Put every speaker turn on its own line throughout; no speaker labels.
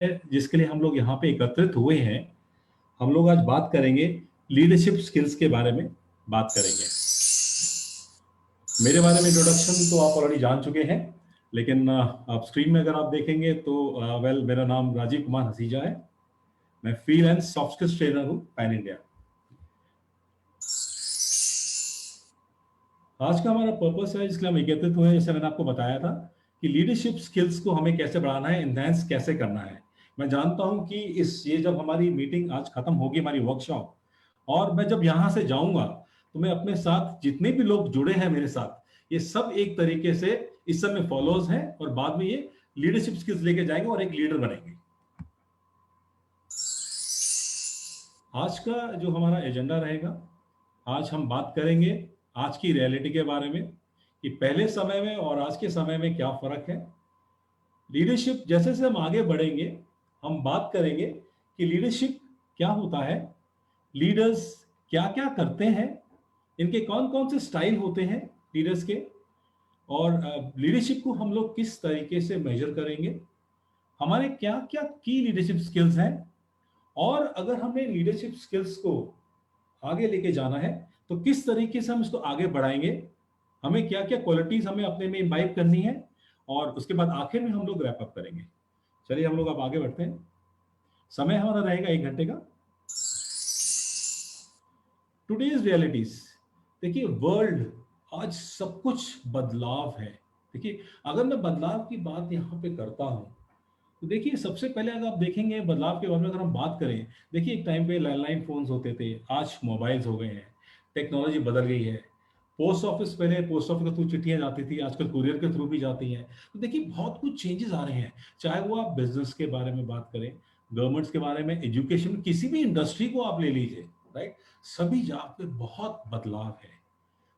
जिसके लिए हम लोग यहाँ पे एकत्रित हुए हैं, हम लोग आज बात करेंगे, लीडरशिप स्किल्स के बारे में बात करेंगे। मेरे बारे में इंट्रोडक्शन तो आप ऑलरेडी जान चुके हैं, लेकिन आप स्क्रीन में अगर आप देखेंगे तो मेरा नाम राजीव कुमार हसीजा है। मैं फ्रीलांस सॉफ्ट स्किल्स ट्रेनर हूँ पैन इंडिया। आज का हमारा पर्पस है जिसके लिए हम एकत्रित हुए हैं, जैसे मैंने आपको बताया था कि लीडरशिप स्किल्स को हमें कैसे बढ़ाना है, एनहांस कैसे करना है। मैं जानता हूं कि ये जब हमारी मीटिंग आज खत्म होगी, हमारी वर्कशॉप, और मैं जब यहां से जाऊंगा तो मैं अपने साथ जितने भी लोग जुड़े हैं मेरे साथ, ये सब एक तरीके से इस समय फॉलोअर्स हैं और बाद में ये लीडरशिप स्किल्स लेके जाएंगे और एक लीडर बनेंगे। आज का जो हमारा एजेंडा रहेगा, आज हम बात करेंगे आज की रियलिटी के बारे में कि पहले समय में और आज के समय में क्या फर्क है। लीडरशिप जैसे जैसे हम आगे बढ़ेंगे, हम बात करेंगे कि लीडरशिप क्या होता है, लीडर्स क्या क्या करते हैं, इनके कौन कौन से स्टाइल होते हैं लीडर्स के, और लीडरशिप को हम लोग किस तरीके से मेजर करेंगे, हमारे क्या क्या की लीडरशिप स्किल्स हैं, और अगर हमने लीडरशिप स्किल्स को आगे लेके जाना है तो किस तरीके से हम इसको आगे बढ़ाएंगे, हमें क्या क्या क्वालिटीज हमें अपने में इम्बाइब करनी है, और उसके बाद आखिर में हम लोग रैप अप करेंगे। चलिए हम लोग अब आगे बढ़ते हैं। समय हमारा रहेगा 1 घंटे का। टुडेज रियलिटीज, देखिए वर्ल्ड, आज सब कुछ बदलाव है। देखिए अगर मैं बदलाव की बात यहाँ पे करता हूँ तो देखिए सबसे पहले अगर आप देखेंगे बदलाव के बारे में, अगर हम बात करें, देखिए एक टाइम पे लैंडलाइन फोन्स होते थे, आज मोबाइल्स हो गए हैं, टेक्नोलॉजी बदल गई है। पोस्ट ऑफिस, पहले पोस्ट ऑफिस के थ्रू चिट्ठियां जाती थी, आजकल कुरियर के थ्रू भी जाती हैं। तो देखिए बहुत कुछ चेंजेस आ रहे हैं, चाहे वो आप बिजनेस के बारे में बात करें, गवर्नमेंट्स के बारे में, एजुकेशन, किसी भी इंडस्ट्री को आप ले लीजिए, राइट, सभी जगह पे बहुत बदलाव है।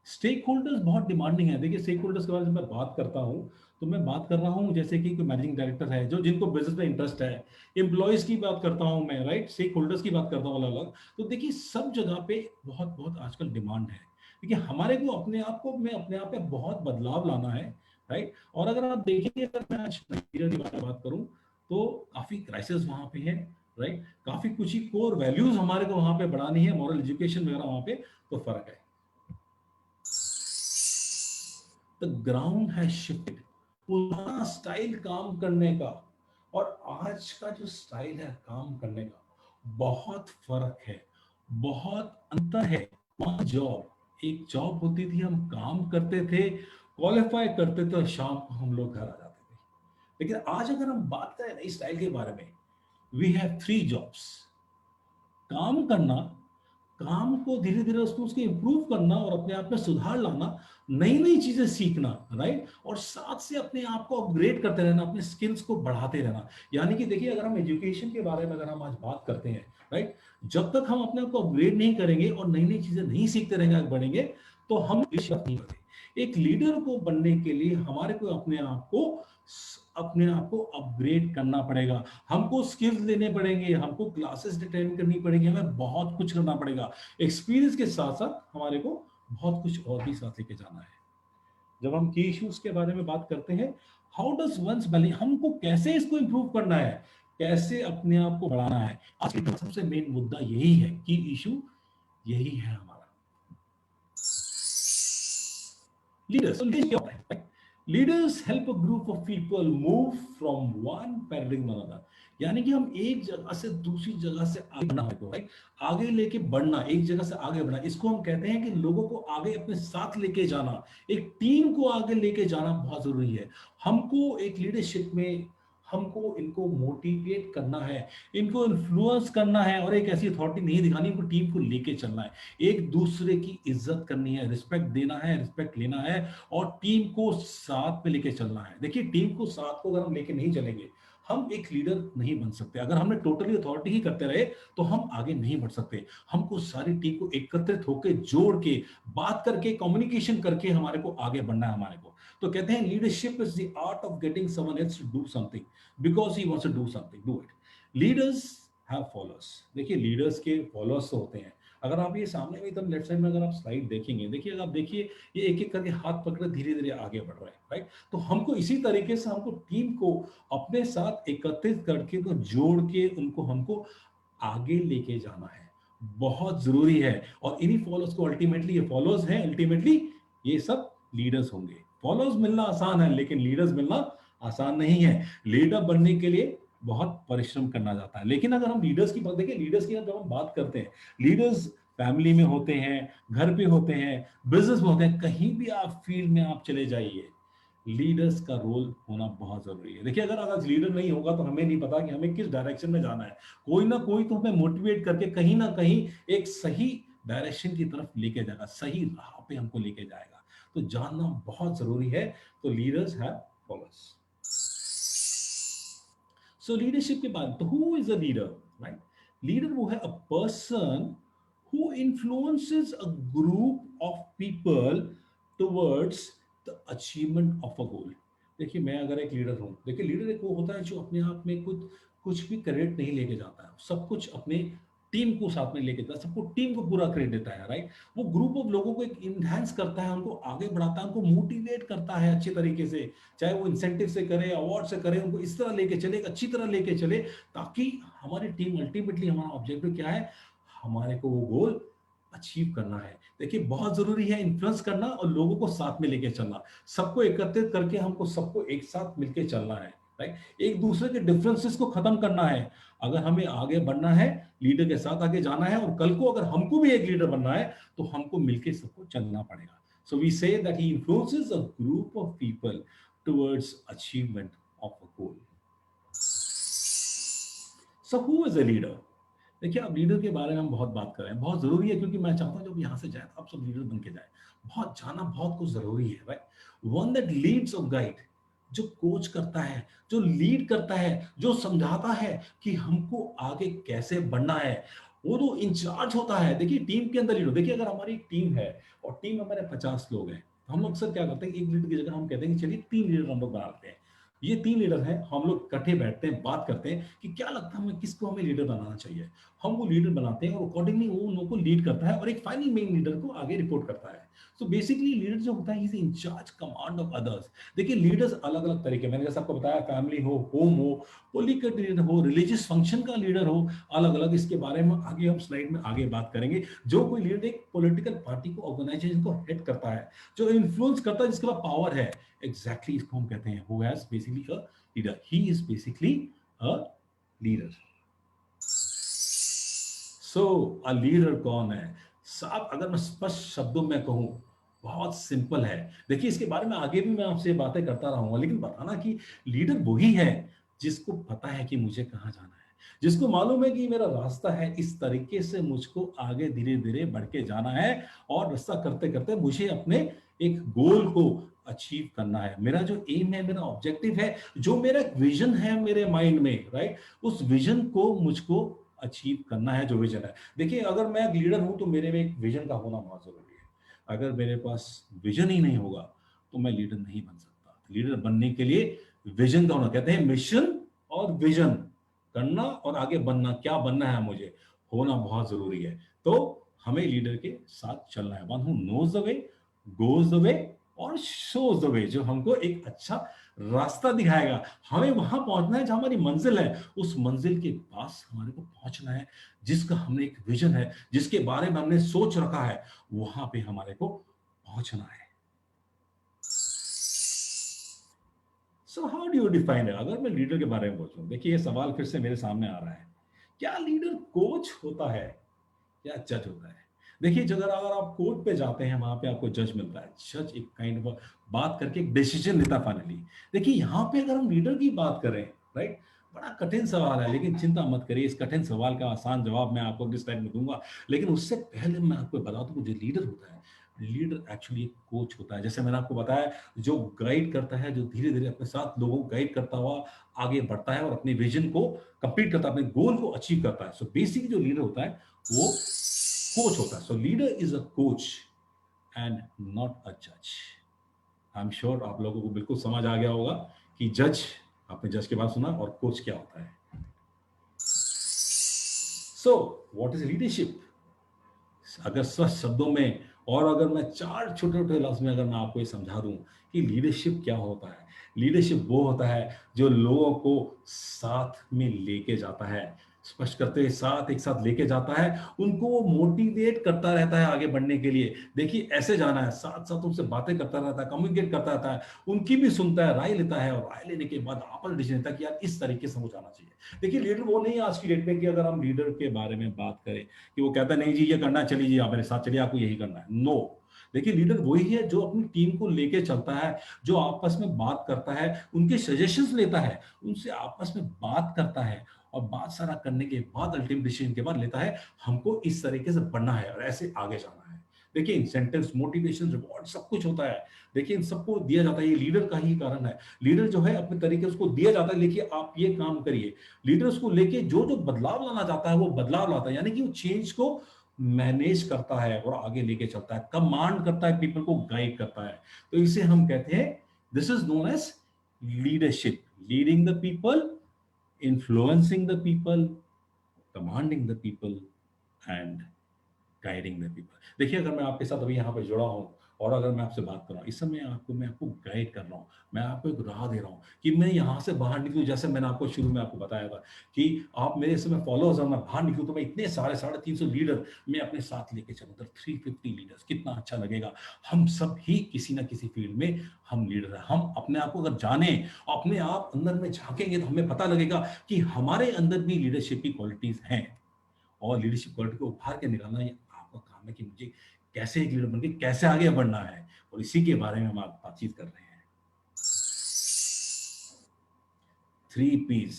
स्टेक होल्डर्स बहुत डिमांडिंग है। देखिए स्टेक होल्डर्स के बारे में मैं बात करता हूँ तो मैं बात कर रहा हूँ जैसे कि कोई मैनेजिंग डायरेक्टर है जो जिनको बिजनेस में इंटरेस्ट है, एम्प्लॉयज की बात करता हूँ मैं, राइट, स्टेक होल्डर्स की बात करता हूँ अलग अलग। तो देखिए सब जगह पे बहुत बहुत आजकल डिमांड है। देखिए हमारे को अपने आप को में अपने आप पे बहुत बदलाव लाना है, राइट। और अगर आप देखेंगे, अगर मैं आज नाइजीरिया की बात करूँ तो काफी क्राइसिस वहां पे है, राइट, काफी कुछ ही कोर वैल्यूज हमारे को वहां पे बढ़ानी है, मॉरल एजुकेशन वगैरह वहां पे, तो फर्क है। The ground has shifted. पुराना स्टाइल काम करने का और आज का जो स्टाइल है काम करने का, बहुत फर्क है, बहुत अंतर है। वहां जॉब, एक जॉब होती थी, हम काम करते थे, क्वालिफाई करते थे और शाम को हम लोग घर आ जाते थे। लेकिन आज अगर हम बात करें नई स्टाइल के बारे में, वी हैव 3 जॉब्स। काम करना, काम को धीरे धीरे उसको उसके इम्प्रूव करना और अपने आप में सुधार लाना, नई नई चीजें सीखना, राइट, और साथ से अपने आप को अपग्रेड करते रहना, अपने स्किल्स को बढ़ाते रहना। यानी कि देखिए अगर हम एजुकेशन के बारे में अगर हम आज बात करते हैं, राइट, जब तक हम अपने आप को अपग्रेड नहीं करेंगे और नई नई चीजें नहीं सीखते रहेंगे, आगे बढ़ेंगे, तो हम नहीं बढ़े। एक लीडर को बनने के लिए हमारे को अपने आप को अपग्रेड करना पड़ेगा, हमको स्किल्स लेने पड़ेंगे, हमको क्लासेस अटेंड करनी पड़ेगी, हमें बहुत कुछ करना पड़ेगा। एक्सपीरियंस के साथ साथ हमारे को बहुत कुछ और भी साथ लेके जाना है। जब हम की इश्यूज के बारे में बात करते हैं, हाउ डज वंस बैलेंस, हमको कैसे इसको इंप्रूव करना है, कैसे अपने आप को बढ़ाना है, आज का सबसे मेन मुद्दा यही है, की इशू यही है हमारा। Leaders help a group of people move from one paradigm to another. यानी कि हम एक जगह से दूसरी जगह से आगे बढ़ना है, राइट, आगे लेके बढ़ना, एक जगह से आगे बढ़ना, इसको हम कहते हैं कि लोगों को आगे अपने साथ लेके जाना, एक टीम को आगे लेके जाना बहुत जरूरी है। हमको एक लीडरशिप में हमको इनको मोटिवेट करना है, इनको इन्फ्लुएंस करना है, और एक ऐसी अथॉरिटी नहीं दिखानी, इनको टीम को लेके चलना है, एक दूसरे की इज्जत करनी है, रिस्पेक्ट देना है, रिस्पेक्ट लेना है, और टीम को साथ में लेके चलना है। देखिए टीम को साथ को अगर हम लेके नहीं चलेंगे, हम एक लीडर नहीं बन सकते। अगर हमने टोटली अथॉरिटी ही करते रहे तो हम आगे नहीं बढ़ सकते। हमको सारी टीम को एकत्रित होकर जोड़ के बात करके कम्युनिकेशन करके हमारे को आगे बढ़ना है हमारे को। तो कहते हैं leadership is the art of getting someone else to do something because he wants to do something, do it. Leaders have followers. देखिए लीडर्स के फॉलोअर्स तो होते हैं, अगर आप ये सामने में एकदम लेफ्ट साइड में अगर आप स्लाइड देखेंगे, देखिए अगर आप देखिए ये एक एक करके हाथ पकड़े धीरे धीरे आगे बढ़ रहे हैं, राइट। तो हमको इसी तरीके से हमको टीम को अपने साथ एकत्रित करके तो जोड़ के उनको हमको आगे लेके जाना है, बहुत जरूरी है। और इन्हीं फॉलोअर्स को अल्टीमेटली, ये फॉलोअर्स हैं अल्टीमेटली, ये सब लीडर्स होंगे। फॉलोअर्स मिलना आसान है लेकिन लीडर्स मिलना आसान नहीं है। लीडर बनने के लिए बहुत परिश्रम करना जाता है। लेकिन अगर हम लीडर्स की बात देखिए, लीडर्स की जब हम बात करते हैं, लीडर्स फैमिली में होते हैं, घर पे होते हैं, बिजनेस में होते हैं, कहीं भी आप फील्ड में आप चले जाइए, लीडर्स का रोल होना बहुत जरूरी है। देखिए अगर आज लीडर नहीं होगा तो हमें नहीं पता कि हमें किस डायरेक्शन में जाना है। कोई ना कोई तो हमें मोटिवेट करके कहीं ना कहीं एक सही डायरेक्शन की तरफ लेके जाएगा, सही राह पे हमको लेके जाएगा। तो जानना बहुत जरूरी है। तो leaders have followers. So leadership के बाद तो who is a leader, right. Leader वो है a person who influences a group of people towards the achievement of a goal। देखिए मैं अगर एक लीडर हूं, देखिए लीडर एक वो होता है जो अपने आप में कुछ कुछ भी क्रेडिट नहीं लेके जाता है, सब कुछ अपने टीम को साथ में लेके जाता है, सबको टीम को पूरा क्रेडिट देता है, राइट। वो ग्रुप ऑफ लोगों को एक इनहेंस करता है, उनको आगे बढ़ाता है, उनको मोटिवेट करता है अच्छे तरीके से, चाहे वो इंसेंटिव से करे, अवार्ड से करे, उनको इस तरह लेके चले, अच्छी तरह लेके चले, ताकि हमारी टीम अल्टीमेटली, हमारा ऑब्जेक्टिव क्या है, हमारे को वो गोल अचीव करना है। देखिए बहुत जरूरी है इन्फ्लुएंस करना और लोगों को साथ में लेके चलना, सबको एकत्रित करके हमको सबको एक साथ मिलके चलना है, राइट। एक दूसरे के डिफरेंसेस को खत्म करना है। अगर हमें आगे बढ़ना है, लीडर के साथ आगे जाना है, और कल को अगर हमको भी एक लीडर बनना है तो हमको मिलके सबको चलना पड़ेगा। So we say that he influences a group of people towards achievement of a goal. So who is a leader. देखिए आप लीडर के बारे में हम बहुत बात कर रहे हैं, बहुत जरूरी है, क्योंकि मैं चाहता हूं जब यहाँ से जाए तो आप सब लीडर बन के जाए। बहुत जाना बहुत कुछ जरूरी है, राइट। वन दैट लीड्स और गाइड, जो कोच करता है, जो लीड करता है, जो समझाता है कि हमको आगे कैसे बढ़ना है, वो तो इंचार्ज होता है। देखिए टीम के अंदर लीडर, देखिए अगर हमारी टीम है और टीम में हमारे 50 लोग हैं, तो हम लोग अक्सर क्या करते हैं, एक लीडर की जगह हम कहते हैं कि चलिए 3 लीडर हम लोग बनाते हैं। ये 3 लीडर हैं, हम लोग इकट्ठे बैठते हैं, बात करते हैं कि क्या लगता है हमें, किसको हमें लीडर बनाना चाहिए। हम वो लीडर बनाते हैं और अकॉर्डिंगली वो उन लोगों को लीड करता है और एक फाइनल मेन लीडर को आगे रिपोर्ट करता है। सो बेसिकली लीडर जो होता है is in charge command of others. देखिए लीडर्स अलग अलग तरीके, मैंने जैसे आपको बताया, फैमिली हो, होम हो, पॉलिटिकल लीडर हो, रिलीजियस फंक्शन का लीडर हो, अलग अलग। इसके बारे में आगे हम स्लाइड में आगे बात करेंगे। जो कोई लीडर एक पॉलिटिकल पार्टी को, ऑर्गेनाइजेशन को हेड करता है, जो इन्फ्लुएंस करता है, जिसके पास पावर है, एग्जैक्टली इसको हम कहते हैं who has basically a leader. He is basically a leader. So a leader कौन है साहब, अगर मैं स्पष्ट शब्दों में कहूं, बहुत सिंपल है। देखिए इसके बारे में आगे भी मैं आपसे बातें करता रहूंगा, लेकिन बताना कि लीडर वही है जिसको पता है कि मुझे कहां जाना है, जिसको मालूम है कि मेरा रास्ता है, इस तरीके से मुझको आगे धीरे धीरे बढ़ के जाना है, और रास्ता करते करते मुझे अपने एक गोल को अचीव करना है। मेरा जो एम है, मेरा ऑब्जेक्टिव है, जो मेरा एक विजन है मेरे माइंड में, राइट, उस विजन को मुझको अचीव करना है, जो विजन है। देखिए अगर मैं एक लीडर हूं तो मेरे में एक विजन का होना बहुत जरूरी है। अगर मेरे पास विजन ही नहीं होगा तो मैं लीडर नहीं बन सकता। लीडर बनने के लिए विजन का होना, कहते हैं मिशन और विजन, करना और आगे बनना, क्या बनना है मुझे, होना बहुत जरूरी है। तो हमें लीडर के साथ चलना है। One who knows the way, goes the way और शोज द वे, जो हमको एक अच्छा रास्ता दिखाएगा। हमें वहां पहुंचना है जहां हमारी मंजिल है, उस मंजिल के पास हमारे को पहुंचना है, जिसका हमने एक विजन है, जिसके बारे में हमने सोच रखा है, वहां पे हमारे को पहुंचना है। So how do you define it. अगर मैं लीडर के बारे में पूछूं, देखिए ये सवाल फिर से मेरे सामने आ रहा है, क्या लीडर कोच होता है या जज होता है। देखिए जब अगर आप कोर्ट पे जाते हैं, वहां पे आपको जज मिलता है, जज एक काइंड ऑफ बात करके एक डिसीजन लेता फाइनली। देखिए यहाँ पे अगर हम लीडर की बात करें, राइट, बड़ा कठिन सवाल है, लेकिन चिंता मत करिए, इस कठिन सवाल का आसान जवाब मैं आपको किस टाइम में दूंगा। लेकिन उससे पहले मैं आपको बता दूं, जो लीडर होता है, लीडर एक्चुअली एक कोच होता है। जैसे मैंने आपको बताया, जो गाइड करता है, जो धीरे धीरे अपने साथ लोगों को गाइड करता हुआ आगे बढ़ता है और अपने विजन को कंप्लीट करता है, अपने गोल को अचीव करता है। सो बेसिकली जो लीडर होता है वो कोच होता है। So leader is a coach and not a जज। आई एम श्योर आप लोगों को बिल्कुल समझ आ गया होगा कि जज, आपने जज के बाद सुना, और कोच क्या होता है। So what is leadership. अगर स्वस्थ शब्दों में और अगर मैं 4 छोटे-छोटे लफ्ज़ में अगर मैं आपको ये समझा दूँ कि लीडरशिप क्या होता है? लीडरशिप वो होता है जो लोगों को साथ में लेके जाता है, स्पष्ट करते साथ एक साथ लेके जाता है, उनको वो मोटिवेट करता रहता है आगे बढ़ने के लिए। देखिए ऐसे जाना है, साथ-साथ उनसे बातें करता रहता है, कम्युनिकेट करता रहता है, उनकी भी सुनता है, राय लेता है और राय लेने के बाद आपस में डिसीजन लेता है कि यार इस तरीके से मुझे जाना चाहिए। देखिए लीडर वो नहीं है आज की डेट में कि अगर हम लीडर के बारे में बात करें कि वो कहता है नहीं जी ये करना है, चलिए जी आप मेरे साथ चलिए आपको यही करना है। नो, देखिए लीडर वही है जो अपनी टीम को लेके चलता है, जो आपस में बात करता है, उनके सजेशंस लेता है, उनसे आपस में बात करता है और बात सारा करने के बाद अल्टीमेट डिसीजन के बाद लेता है हमको इस तरीके से बढ़ना है और ऐसे आगे जाना है। देखिए इंसेंटिव्स, मोटिवेशन, रिवॉर्ड सब कुछ होता है। देखिए इन सबको दिया जाता है, ये लीडर का ही कारण है। लीडर जो है अपने तरीके से उसको दिया जाता है, देखिए आप ये काम करिए। लीडर उसको लेके जो-जो बदलाव लाना चाहता है वो बदलाव लाता है, यानी कि वो चेंज को मैनेज करता है और आगे लेके चलता है, कमांड करता है, पीपल को गाइड करता है। तो इसे हम कहते हैं this is known as leadership, leading the people, influencing the people, commanding the people and guiding the people. देखिए अगर मैं आपके साथ अभी यहाँ पे जुड़ा हूँ और अगर मैं आपसे बात कर रहा हूँ, इस समय मैं आपको गाइड कर रहा हूँ, मैं आपको एक राह दे रहा हूँ कि मैं यहाँ से बाहर निकलूँ। जैसे मैंने आपको शुरू में आपको बताया था कि आप मेरे इस समय फॉलोअर्स हैं, मैं बाहर निकलूँ तो मैं इतने सारे 350 लीडर मैं अपने साथ लेके चलूँ, तो 350 लीडर्स कितना अच्छा लगेगा। हम सब ही किसी ना किसी फील्ड में हम लीडर हैं। हम अपने आप को अगर जाने, अपने आप अंदर में झाँकेंगे तो हमें पता लगेगा कि हमारे अंदर भी लीडरशिप की क्वालिटीज़ हैं। और लीडरशिप क्वालिटी को उभार के निकालना ये आपका काम है कि मुझे कैसे एक लीडर बन के कैसे आगे बढ़ना है और इसी के बारे में हम आज बातचीत कर रहे हैं। 3 P's,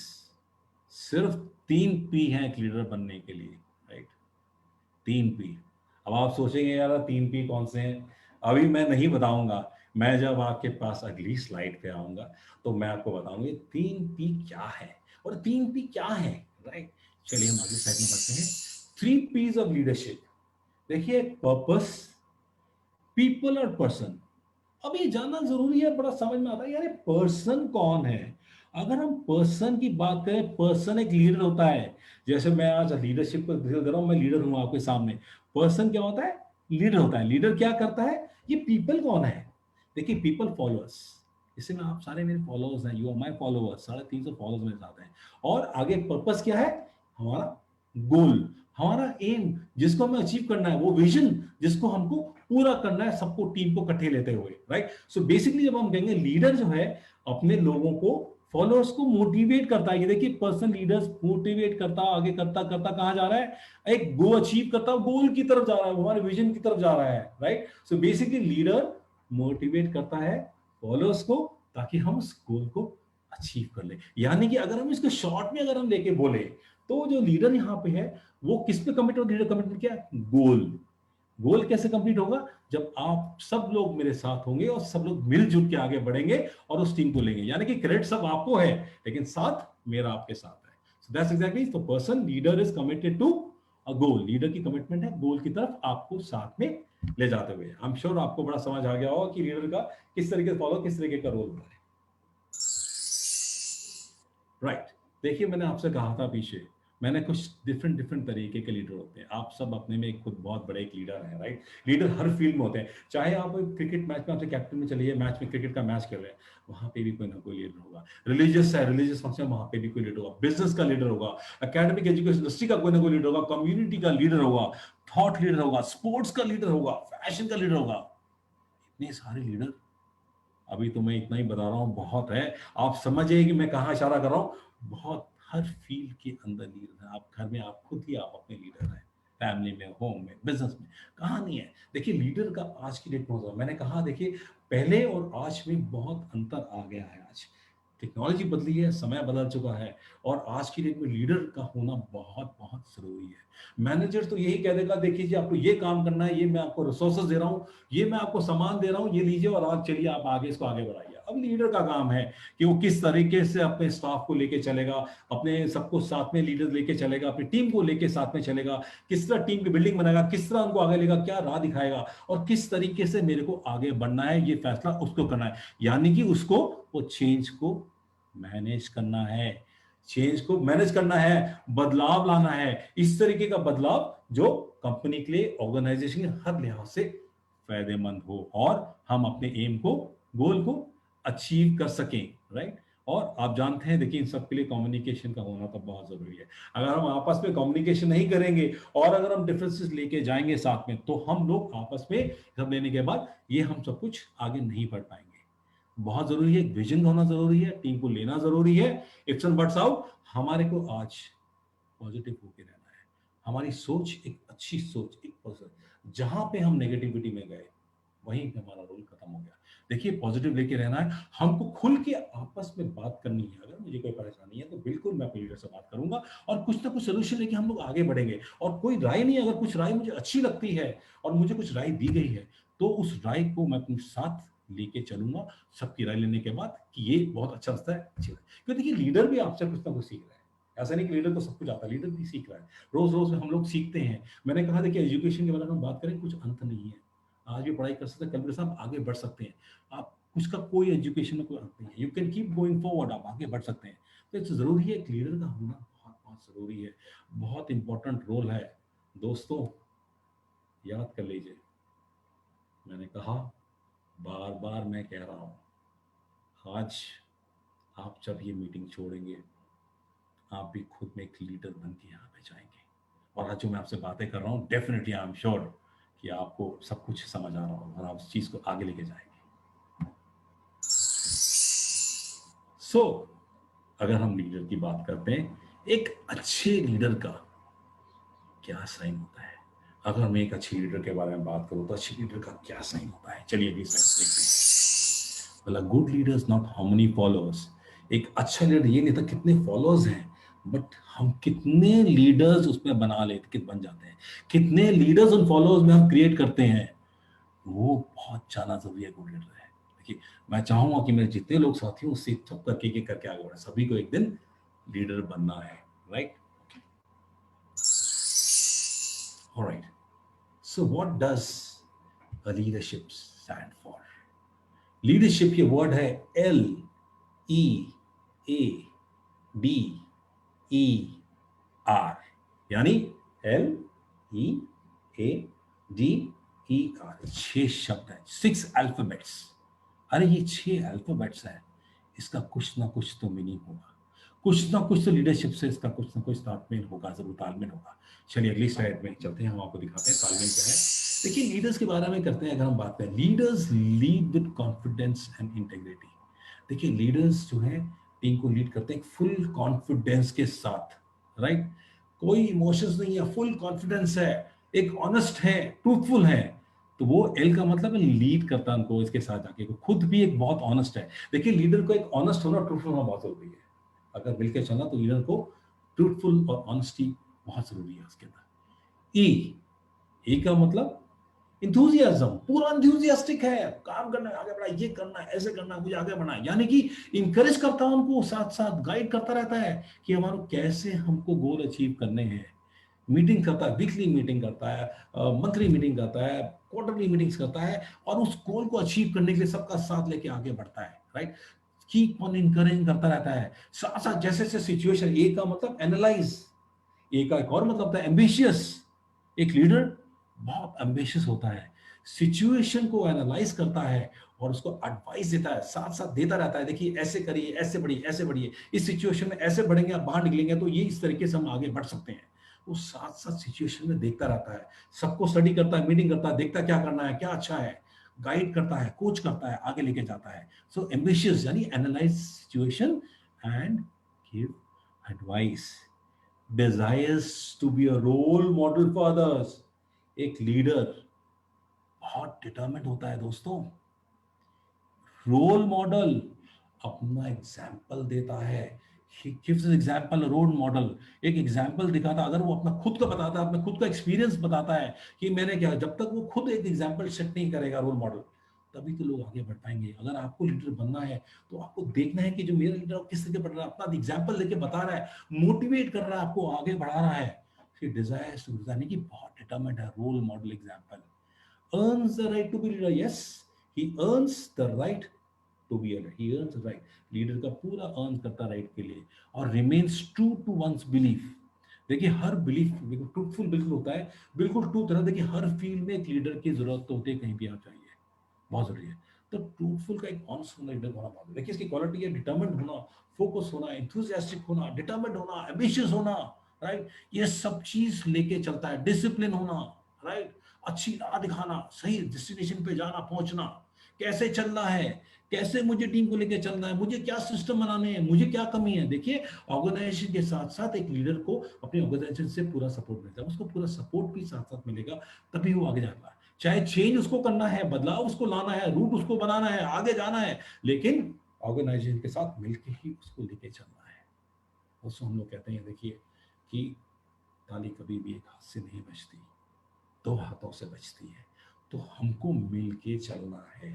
सिर्फ 3 P हैं एक लीडर बनने के लिए, राइट? 3 P। अब आप सोचेंगे यार 3 P कौन से हैं? अभी मैं नहीं बताऊंगा, मैं जब आपके पास अगली स्लाइड पे आऊंगा तो मैं आपको बताऊंगा ये 3 P क्या है और 3 P क्या है, राइट? चलिए हम अगली स्लाइड में बढ़ते हैं। 3 P's ऑफ लीडरशिप। देखिए पर्पस, पीपल और पर्सन। अब ये जानना जरूरी है, बड़ा समझ में आता है यार पर्सन कौन है। अगर हम पर्सन की बात करें, पर्सन एक लीडर होता है। जैसे मैं आज लीडरशिप को दे रहा हूं, मैं लीडर हूं आपके सामने। पर्सन क्या होता है? लीडर होता है। लीडर क्या करता है? ये पीपल कौन है? देखिए पीपल फॉलोअर्स, इससे में आप सारे मेरे फॉलोअर्स हैं, you are my followers, 350 followers मेरे साथ हैं। और आगे पर्पस क्या है? हमारा गोल, हमारा एम जिसको हमें अचीव करना है, वो विजन जिसको हमको पूरा करना है, सबको टीम को इकट्ठे लेते हुए, राइट? सो बेसिकली जब हम कहेंगे लीडर जो है अपने लोगों को, फॉलोअर्स को मोटिवेट करता है। ये देखिए पर्सन लीडर्स मोटिवेट करता, आगे करता करता कहां जा रहा है? एक गो अचीव करता, गोल की तरफ जा रहा है, हमारे विजन की तरफ जा रहा है, right? So basically leader motivate करता है फॉलोअर्स को ताकि हम उस गोल को अचीव कर ले। यानी कि अगर हम इसको शॉर्ट में अगर हम लेके बोले तो जो लीडर यहाँ पे है वो किस पे कमिट हो? लीडर कमिटमेंट क्या है? गोल। गोल कैसे कंप्लीट होगा? जब आप सब लोग मेरे साथ होंगे और सब लोग मिलजुल के आगे बढ़ेंगे और उस टीम को लेंगे। यानी कि क्रेडिट सब आपको है लेकिन साथ मेरा आपके साथ है। So that's exactly the person leader is committed to a goal. Leader की कमिटमेंट है गोल की तरफ आपको साथ में ले जाते हुए। आई एम श्योर आपको बड़ा समझ आ गया होगा कि लीडर का किस तरीके से फॉलो, किस तरीके का रोल होता है, राइट? देखिए मैंने आपसे कहा था पीछे, मैंने कुछ डिफरेंट डिफरेंट तरीके के लीडर होते हैं। आप सब अपने में खुद बहुत बड़े एक लीडर हैं, राइट? लीडर हर फील्ड में होते हैं। चाहे आप क्रिकेट मैच में आपसे कैप्टन में चलिए, मैच में क्रिकेट का मैच कर रहे हैं, वहां पे भी कोई ना कोई लीडर होगा। रिलीजियस है, रिलीजियस फंक्शन, वहां पे भी कोई लीडर होगा। बिजनेस का लीडर होगा, एकेडमिक एजुकेशन इंडस्ट्री का कोई ना कोई लीडर होगा, कम्युनिटी का लीडर होगा, थॉट लीडर होगा, स्पोर्ट्स का लीडर होगा, फैशन का लीडर होगा। इतने सारे लीडर, अभी तो मैं इतना ही बता रहा हूँ, बहुत है। आप समझिए कि मैं कहाँ इशारा कर रहा हूँ। बहुत, हर फील्ड के अंदर लीडर है। आप घर में आप खुद ही आप अपने लीडर हैं, फैमिली में, होम में, बिजनेस में, कहाँ नहीं है। देखिए लीडर का आज की डेट में होता है, मैंने कहा देखिए पहले और आज में बहुत अंतर आ गया है। आज टेक्नोलॉजी बदली है, समय बदल चुका है और आज की डेट में लीडर का होना बहुत बहुत जरूरी है। मैनेजर तो यही कह देगा देखिए जी आपको ये काम करना है, ये मैं आपको रिसोर्सेज दे रहा हूँ, ये मैं आपको सामान दे रहा हूँ, ये लीजिए और आप चलिए, आप आगे इसको आगे बढ़ाइए। अब लीडर का काम है कि वो किस तरीके से अपने स्टाफ को लेके चलेगा, अपने सबको साथ में लीडर लेके चलेगा, अपनी टीम को लेके साथ में चलेगा, किस तरह टीम की बिल्डिंग बनाएगा, किस तरह उनको आगे लेगा, क्या राह दिखाएगा और किस तरीके से मेरे को आगे बढ़ना है, ये फैसला उसको करना है। यानी कि उसको वो चेंज को मैनेज करना है। चेंज को मैनेज करना है, बदलाव लाना है, इस तरीके का बदलाव जो कंपनी के लिए, ऑर्गेनाइजेशन के हर लिहाज से फायदेमंद हो और हम अपने एम को, गोल को अचीव कर सकें, राइट। और आप जानते हैं, देखिए इन सब के लिए कम्युनिकेशन का होना तो बहुत जरूरी है। अगर हम आपस में कम्युनिकेशन नहीं करेंगे और अगर हम डिफरेंसेस लेके जाएंगे साथ में, तो हम लोग आपस में सब लेने के बाद ये हम सब कुछ आगे नहीं बढ़ पाएंगे। बहुत जरूरी है, एक विजन होना जरूरी है, टीम को लेना जरूरी है। इफ्स एंड बट्स आउट, हमारे को आज पॉजिटिव होके रहना है। हमारी सोच एक अच्छी सोच, एक पॉजिटिव, जहां पे हम नेगेटिविटी में गए वहीं पे हमारा रोल खत्म हो गया। देखिए पॉजिटिव लेके रहना है, हमको खुल के आपस में बात करनी है। अगर मुझे कोई परेशानी है तो बिल्कुल मैं अपने लीडर से बात करूंगा और कुछ ना कुछ सोल्यूशन लेके हम लोग आगे बढ़ेंगे। और कोई राय नहीं, अगर कुछ राय मुझे अच्छी लगती है और मुझे कुछ राय दी गई है, तो उस राय को मैं अपने साथ लेके चलूंगा, सबकी राय लेने के बाद कि ये बहुत अच्छा रास्ता है, अच्छी राय। क्योंकि देखिए लीडर भी आपसे कुछ ना कुछ सीख रहा है। ऐसा नहीं कि लीडर को सब कुछ आता है, लीडर भी सीख रहा है। रोज रोज हम लोग सीखते हैं। मैंने कहा देखिए एजुकेशन के बारे में हम बात करें, कुछ अंत नहीं है। आज भी पढ़ाई कर सकते हैं, कल भी साहब आगे बढ़ सकते हैं। आप उसका कोई एजुकेशन में कोई अंत नहीं है, you can keep going forward, आप आगे बढ़ सकते हैं। तो इट्स जरूरी है, एक लीडर का होना बहुत बहुत जरूरी है, बहुत इंपॉर्टेंट रोल है। दोस्तों याद कर लीजिए, मैंने कहा, बार बार मैं कह रहा हूं, आज आप जब ये मीटिंग छोड़ेंगे, आप भी खुद में एक लीडर बन के यहाँ पे जाएंगे। और आज जो मैं आपसे बातें कर रहा हूँ, डेफिनेटली आई एम श्योर कि आपको सब कुछ समझ आ रहा होगा और आप उस चीज को आगे लेके जाएंगे। सो अगर हम लीडर की बात करते हैं, एक अच्छे लीडर का क्या साइन होता है? अगर मैं एक अच्छे लीडर के बारे में बात करूं तो अच्छे लीडर का क्या साइन होता है, चलिए अगली स्लाइड देखते हैं। मतलब good leaders not how many followers. एक अच्छा लीडर ये नहीं था कितने फॉलोअर्स हैं, बट हम कितने लीडर्स उसमें बना लेते, कित बन जाते हैं, कितने लीडर्स उन फॉलोअर्स में हम क्रिएट करते हैं, वो बहुत ज्यादा जरूरी है गुड लीडर है। देखिए मैं चाहूंगा कि मेरे जितने लोग साथी हैं उससे सब करके करके आगे बढ़े, सभी को एक दिन लीडर बनना है, right. Alright, so what does a leadership stand for? Leadership ये वर्ड है LEADER, यानी LEADER, 6 शब्द है, 6 अल्फाबेट्स। अरे ये 6 अल्फाबेट्स है, इसका कुछ ना कुछ तो मीनिंग होगा, कुछ ना कुछ तो लीडरशिप से इसका कुछ ना कुछ तालमेल होगा, जरूर तालमेल होगा। चलिए अगली स्लाइड में चलते हैं, हम आपको दिखाते हैं तालमेल क्या है। देखिए लीडर्स के बारे में करते हैं, अगर हम बात करें, leaders lead with confidence and integrity. देखिए लीडर्स जो है टीम को लीड करते हैं फुल कॉन्फिडेंस के साथ, राइट। कोई इमोशंस नहीं है, फुल कॉन्फिडेंस है, एक ऑनेस्ट है, ट्रूथफुल है। तो वो एल का मतलब है लीड करता है उनको, इसके साथ आके खुद भी एक बहुत ऑनेस्ट है। देखिए लीडर को एक ऑनेस्ट होना, ट्रूथफुल होना बहुत जरूरी है। अगर मिलकर चलना तो लीडर को ट्रूथफुल और ऑनेस्टी बहुत जरूरी है उसके अंदर। ई का मतलब इंथुजियाज्म, पूरा इंथुजियास्टिक है, काम करना है, आगे बढ़ा, ये करना है, ऐसे करना है, मुझे आगे बढ़ना है, यानी कि इंकरेज करता है उनको, साथ साथ गाइड करता रहता है कि हमारे कैसे हमको गोल अचीव करने हैं। मीटिंग करता है, वीकली मीटिंग करता है, मंथली मीटिंग करता है, क्वार्टरली मीटिंग्स करता है, और उस गोल को अचीव करने के लिए सबका साथ लेके आगे बढ़ता है, राइट। कीप ऑन इनकरेज करता रहता है, साथ साथ जैसे जैसे सिचुएशन। ए का मतलब एनालाइज, ए का एक और मतलब था एम्बिशियस। एक लीडर बहुत एम्बिशियस होता है, सिचुएशन को एनालाइज करता है और उसको एडवाइस देता है, साथ साथ देता रहता है, देखिए ऐसे करिए, ऐसे बढ़िए, ऐसे बढ़िए, इस सिचुएशन में ऐसे बढ़ेंगे, आप बाहर निकलेंगे तो ये इस तरीके से हम आगे बढ़ सकते हैं। वो साथ साथ सिचुएशन में देखता रहता है, सबको स्टडी करता है, मीटिंग करता है, देखता है क्या करना है, क्या अच्छा है, गाइड करता है, कोच करता है, आगे लेके जाता है। सो एम्बिशियस यानी analyse situation and give advice, desires to be a role model for others। एक लीडर बहुत डिटरमिन्ड होता है दोस्तों, रोल मॉडल, अपना एग्जाम्पल देता है। He gives an example, a role model, एक एग्जाम्पल दिखाता। अगर वो अपना खुद का बताता है, अपना खुद का एक्सपीरियंस बताता है कि मैंने क्या, जब तक वो खुद एक एग्जाम्पल सेट नहीं करेगा, रोल मॉडल, तभी तो लोग आगे बढ़ पाएंगे। अगर आपको लीडर बनना है तो आपको देखना है कि जो मेरा लीडर किस तरीके बढ़ रहा है, अपना एग्जाम्पल लेके बता रहा है, मोटिवेट कर रहा है, आपको आगे बढ़ा रहा है। फिर डिजायर्स टू, यानी कि बहुत डिटरमिन्ड है, role model example. earns the right to be leader, yes, he earns the right to be a he earns right, leader का पूरा अर्न करता राइट के लिए, और remains true to one's belief. देखिए हर बिलीफ बिल्कुल ट्रूथफुल बिल्कुल होता है, बिल्कुल ट्रूथ है ना। देखिए हर फील्ड में एक लीडर की जरूरत तो होती है, कहीं भी आप चाहिए, बहुत जरूरी है। तो ट्रूथफुल का एक ऑनेस्ट होना लीडर होना बहुत, देखिए इसकी क्वालिटी है डिटरमिन्ड होना, फोकस होना, एंथुसियास्टिक होना, डिटरमिन्ड होना, एम्बिशियस होना, राइट। ये सब चीज लेके चलता है, डिसिप्लिन होना, राइट, अच्छी राह दिखाना, सही डेस्टिनेशन पे जाना, पहुंचना, कैसे चलना है, कैसे मुझे टीम को लेके चलना है, मुझे क्या सिस्टम बनाने हैं, मुझे क्या कमी है। देखिए ऑर्गेनाइजेशन के साथ साथ एक लीडर को अपनी ऑर्गेनाइजेशन से पूरा सपोर्ट मिलता है, उसको पूरा सपोर्ट भी साथ साथ मिलेगा, तभी वो आगे जाता है। चाहे चेंज उसको करना है, बदलाव उसको लाना है, रूट उसको बनाना है, आगे जाना है, लेकिन ऑर्गेनाइजेशन के साथ मिलकर ही उसको लेके चलना है। उसको हम लोग कहते हैं देखिए कि ताली कभी भी एक हाथ से नहीं बजती, दो हाथों से बजती है। तो हमको मिलके चलना है,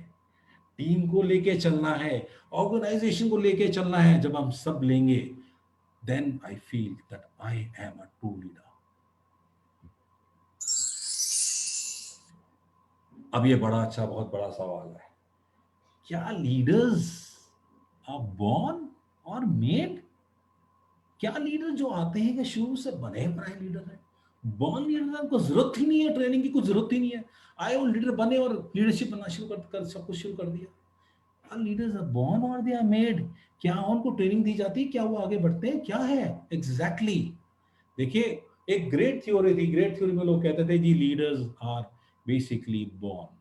टीम को लेके चलना है, ऑर्गेनाइजेशन को लेके चलना है। जब हम सब लेंगे, then I feel that I am a true leader. अब ये बड़ा अच्छा, बहुत बड़ा सवाल है, क्या लीडर्स आर बॉर्न और मेड? क्या लीडर जो आते हैं कि शुरू से बने बनाए लीडर हैं? बॉर्न लीडर को जरूरत ही नहीं है, ट्रेनिंग की कुछ जरूरत ही नहीं है, आए वो लीडर बने और लीडरशिप बनना शुरू कर सब कुछ शुरू कर दिया। लीडर्स आर बॉर्न और दे आर मेड? क्या उनको ट्रेनिंग दी जाती है, क्या वो आगे बढ़ते हैं, क्या है एग्जैक्टली देखिए एक ग्रेट थ्योरी थी, ग्रेट थ्योरी में लोग कहते थे जी लीडर्स आर बेसिकली बॉर्न।